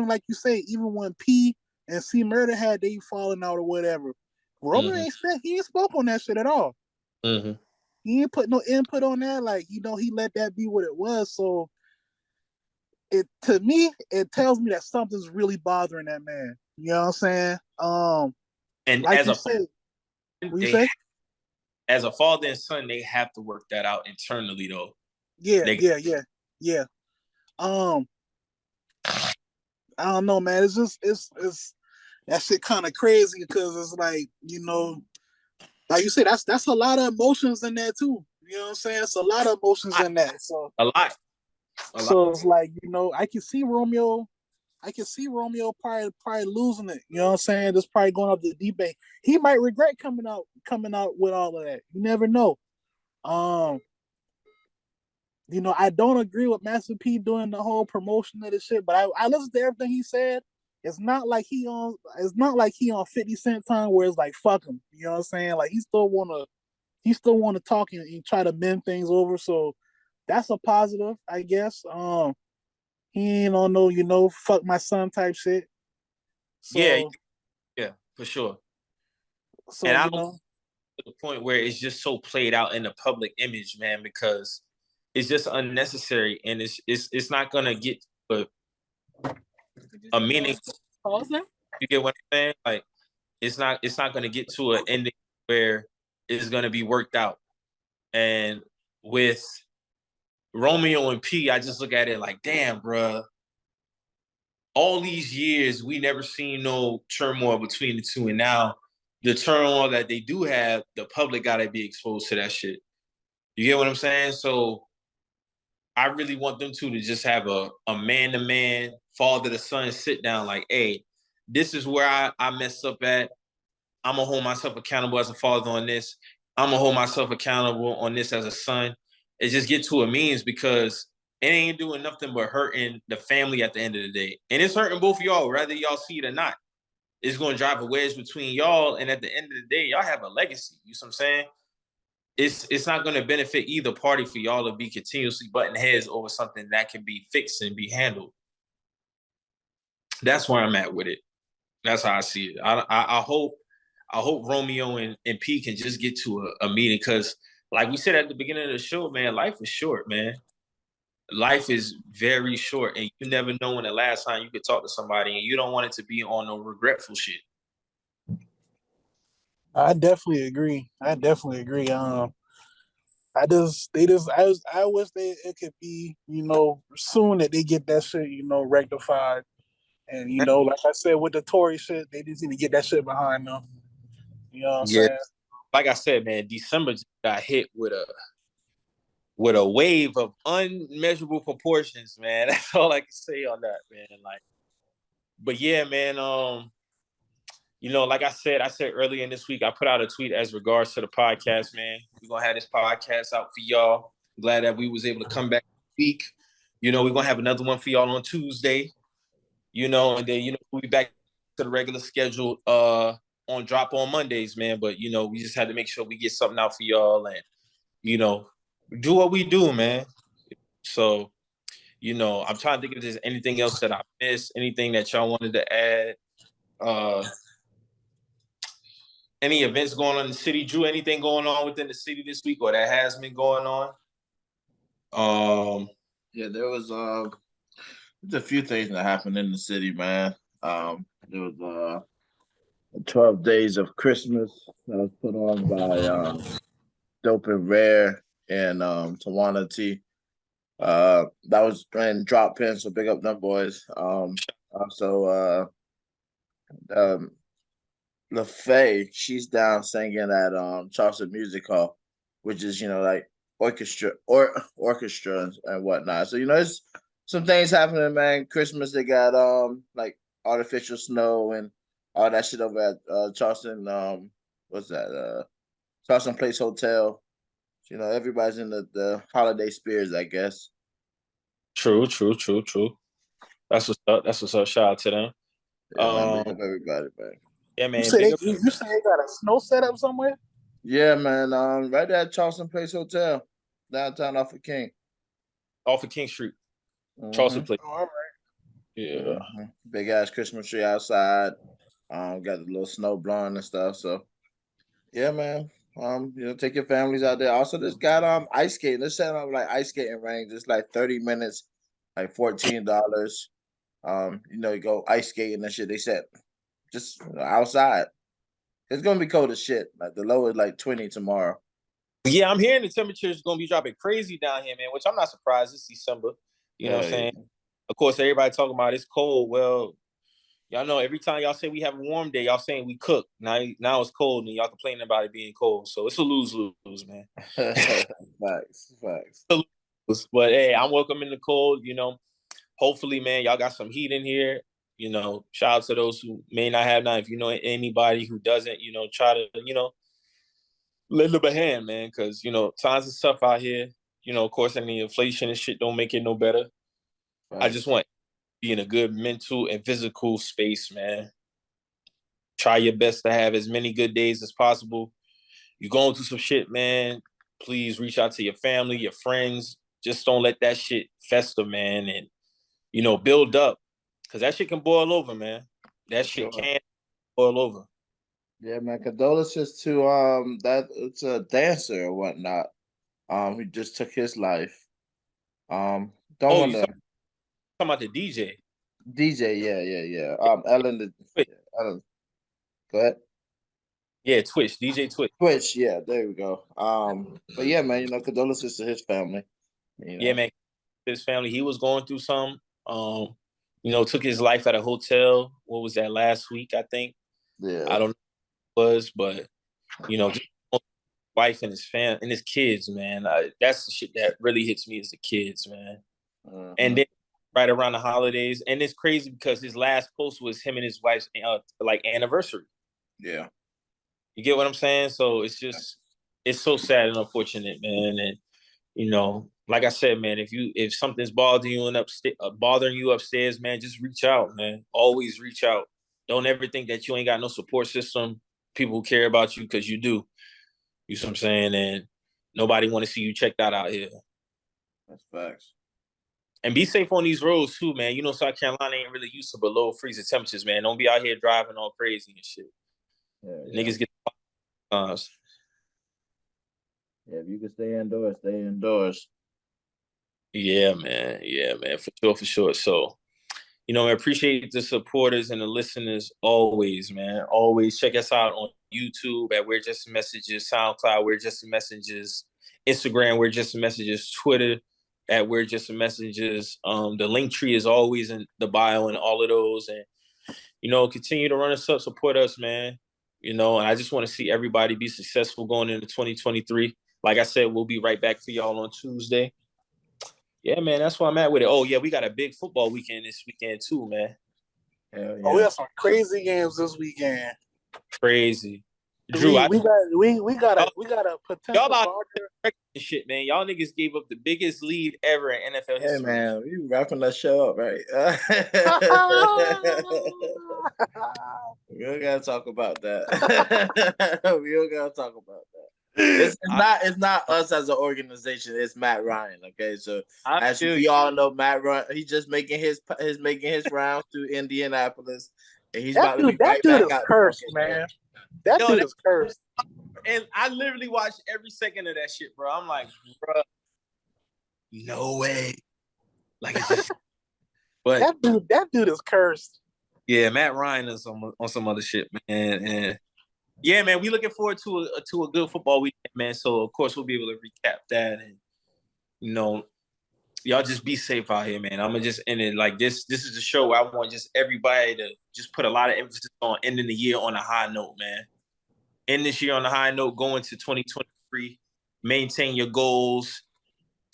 like you say, even when P and C Murder had they falling out or whatever, Romeo he ain't spoke on that shit at all. Mm-hmm. He ain't put no input on that. Like, he let that be what it was. So it to me, it tells me that something's really bothering that man. You know what I'm saying? And Like as you a said, what you they say? as a father and son, they have to work that out internally though. Yeah, They yeah. Um, I don't know, man. It's just it's that shit kind of crazy because it's like, like you said, that's a lot of emotions in there too. You know what I'm saying? It's a lot of emotions in that. So a lot. A lot. so it's like, I can see Romeo. I can see Romeo probably losing it. You know what I'm saying? Just probably going up the debate. He might regret coming out with all of that. You never know. Um, I don't agree with Master P doing the whole promotion of this shit, but I listened to everything he said. It's not like he on 50 Cent time where it's like fuck him. You know what I'm saying? Like he still wanna talk and try to mend things over. So that's a positive, I guess. He ain't on no, fuck my son type shit. Yeah, So yeah, for sure. so And I you don't know, to the point where it's just so played out in the public image, man, because it's just unnecessary and it's not gonna get a meaning. pause now. You get what I'm saying? Like it's not gonna get to an ending where it's gonna be worked out. And with Romeo and P, I just look at it like, damn, bruh, all these years we never seen no turmoil between the two, and now the turmoil that they do have, the public gotta be exposed to that shit. You get what I'm saying? So I really want them two to just have a man-to-man, father to son sit down like, hey, this is where I messed up at. I'm gonna hold myself accountable as a father on this. I'm gonna hold myself accountable on this as a son. It just get to a means because it ain't doing nothing but hurting the family at the end of the day. And it's hurting both of y'all, whether y'all see it or not. It's gonna drive a wedge between y'all. And at the end of the day, y'all have a legacy. You know what I'm saying? It's not gonna benefit either party for y'all to be continuously butting heads over something that can be fixed and be handled. That's where I'm at with it. That's how I see it. I hope Romeo and P can just get to a meeting because, like we said at the beginning of the show, man, life is short, man. Life is very short, and you never know when the last time you could talk to somebody, and you don't want it to be on no regretful shit. I definitely agree. I wish it could be, soon that they get that shit, rectified. And like I said with the Tory shit, they just need to get that shit behind them. You know what I'm Yeah, saying? like I said, man, December just got hit with a wave of unmeasurable proportions, man. That's all I can say on that, man. Like, but yeah, man. Like I said earlier in this week, I put out a tweet as regards to the podcast, man. We're gonna have this podcast out for y'all. Glad that we was able to come back this week. We're gonna have another one for y'all on Tuesday. And then we'll be back to the regular schedule on drop on Mondays, man. But we just had to make sure we get something out for y'all and do what we do, man. So, I'm trying to think if there's anything else that I missed, anything that y'all wanted to add. Any events going on in the city? Drew, anything going on within the city this week or that has been going on? Yeah, there was there's a few things that happened in the city, man. There was 12 Days of Christmas that was put on by Dope and Rare and Tawana T. That was and Drop Pin, so big up them boys. Also um LaFay, she's down singing at Charleston Music Hall, which is like orchestra and whatnot. So it's some things happening, man. Christmas they got like artificial snow and all that shit over at Charleston. What's that? Charleston Place Hotel. Everybody's in the holiday spirits, I guess. True, true, true, true. That's what's up. That's what's up. Shout out to them. Yeah, man. Big up everybody, man. Yeah, You man. say Big they up you say they got a snow setup somewhere? Yeah, man. Right there at Charleston Place Hotel, downtown off of King. off of King Street, Mm-hmm. Charleston Place. Oh, all right. Yeah. Mm-hmm. Big ass Christmas tree outside. Got the little snow blowing and stuff. So yeah, man. Take your families out there. Also, this got ice skating. This set up like ice skating range. It's like 30 minutes like $14. You go ice skating and shit. They said just outside. It's gonna be cold as shit. Like the low is like 20 tomorrow. Yeah, I'm hearing the temperature is gonna be dropping crazy down here, man. Which I'm not surprised. It's December. You know what I'm saying? Of course, everybody talking about it's cold. Well, y'all know every time y'all say we have a warm day, y'all saying we cook. Now it's cold, and y'all complaining about it being cold. So it's a lose-lose, man. Facts. But hey, I'm welcoming the cold. Hopefully, man, y'all got some heat in here. Shout out to those who may not have none. If you know anybody who doesn't, try to, lend them a hand, man, because times is tough out here. Of course, and the inflation and shit don't make it no better. Right. I just want to be in a good mental and physical space, man. Try your best to have as many good days as possible. You're going through some shit, man. Please reach out to your family, your friends. Just don't let that shit fester, man, and build up, because that shit can boil over, man. That shit can boil over. Yeah, man. Condolences to that it's a dancer or whatnot. Who just took his life. Don't want to talking about the DJ. DJ, yeah. Ellen, Ellen. Go ahead. Yeah, Twitch, DJ Twitch. Twitch, yeah, there we go. But yeah, man, condolences to his family. Yeah, man, his family. He was going through some. Took his life at a hotel. What was that, last week? I think. Yeah. I don't know what it was, but just wife and his family and his kids, man. That's the shit that really hits me, is the kids, man. Mm-hmm. And then right around the holidays, and it's crazy because his last post was him and his wife's anniversary. Yeah. You get what I'm saying? So it's so sad and unfortunate, man. And like I said, man, if something's bothering you upstairs, man, just reach out, man. Always reach out. Don't ever think that you ain't got no support system. People who care about you, because you do. You see what I'm saying? And nobody want to see you checked out here. That's facts. And be safe on these roads too, man. South Carolina ain't really used to below freezing temperatures, man. Don't be out here driving all crazy and shit. Yeah. Niggas get Yeah, if you can stay indoors, stay indoors. Yeah, man. For sure. So, I appreciate the supporters and the listeners always, man. Always check us out on YouTube at We're Just Messages, SoundCloud, We're Just Messages, Instagram, We're Just Messages, Twitter at We're Just Messages. The link tree is always in the bio and all of those. And, continue to run us up, support us, man. And I just want to see everybody be successful going into 2023. Like I said, we'll be right back for y'all on Tuesday. Yeah, man, that's where I'm at with it. Oh, yeah, we got a big football weekend this weekend too, man. Hell yeah. Oh, we got some crazy games this weekend. Crazy. Drew, we got a potential y'all about shit, man. Y'all niggas gave up the biggest lead ever in NFL history. Hey, man, we wrapping that show up, right? We don't gotta talk about that. We don't gotta talk about that. It's not us as an organization. It's Matt Ryan. Okay, so as we all know, Matt Ryan, he's just making his rounds to Indianapolis, and he's about to be right back out. Cursed, man. That dude is cursed. And I literally watched every second of that shit, bro. I'm like, bro, no way. Like, it's just, but that dude is cursed. Yeah, Matt Ryan is on some other shit, man. And yeah, man, we looking forward to a good football weekend, man. So of course we'll be able to recap that, and y'all just be safe out here, man. I'm gonna just end it like this. This is the show where I want just everybody to just put a lot of emphasis on ending the year on a high note, man. End this year on a high note, going to 2023. Maintain your goals,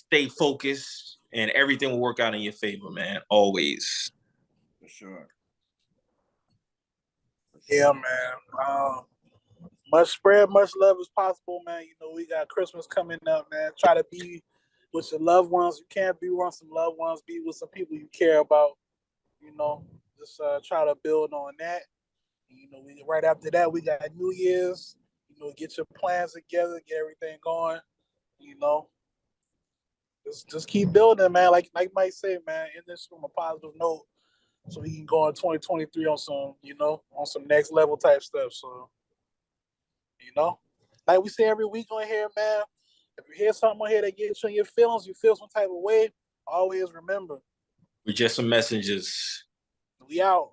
stay focused, and everything will work out in your favor, man. Always. For sure. Yeah, man. Much spread, much love as possible, man. We got Christmas coming up, man. Try to be with your loved ones. You can't be with some loved ones. Be with some people you care about. Just try to build on that. Right after that, we got New Year's. Get your plans together, get everything going. Just keep building, man. Like Mike said, man. End this from a positive note, so we can go in 2023 on some next level type stuff. So, like we say every week on here, man. If you hear something on here that gets you in your feelings, you feel some type of way, always remember, We're just some messengers. We out.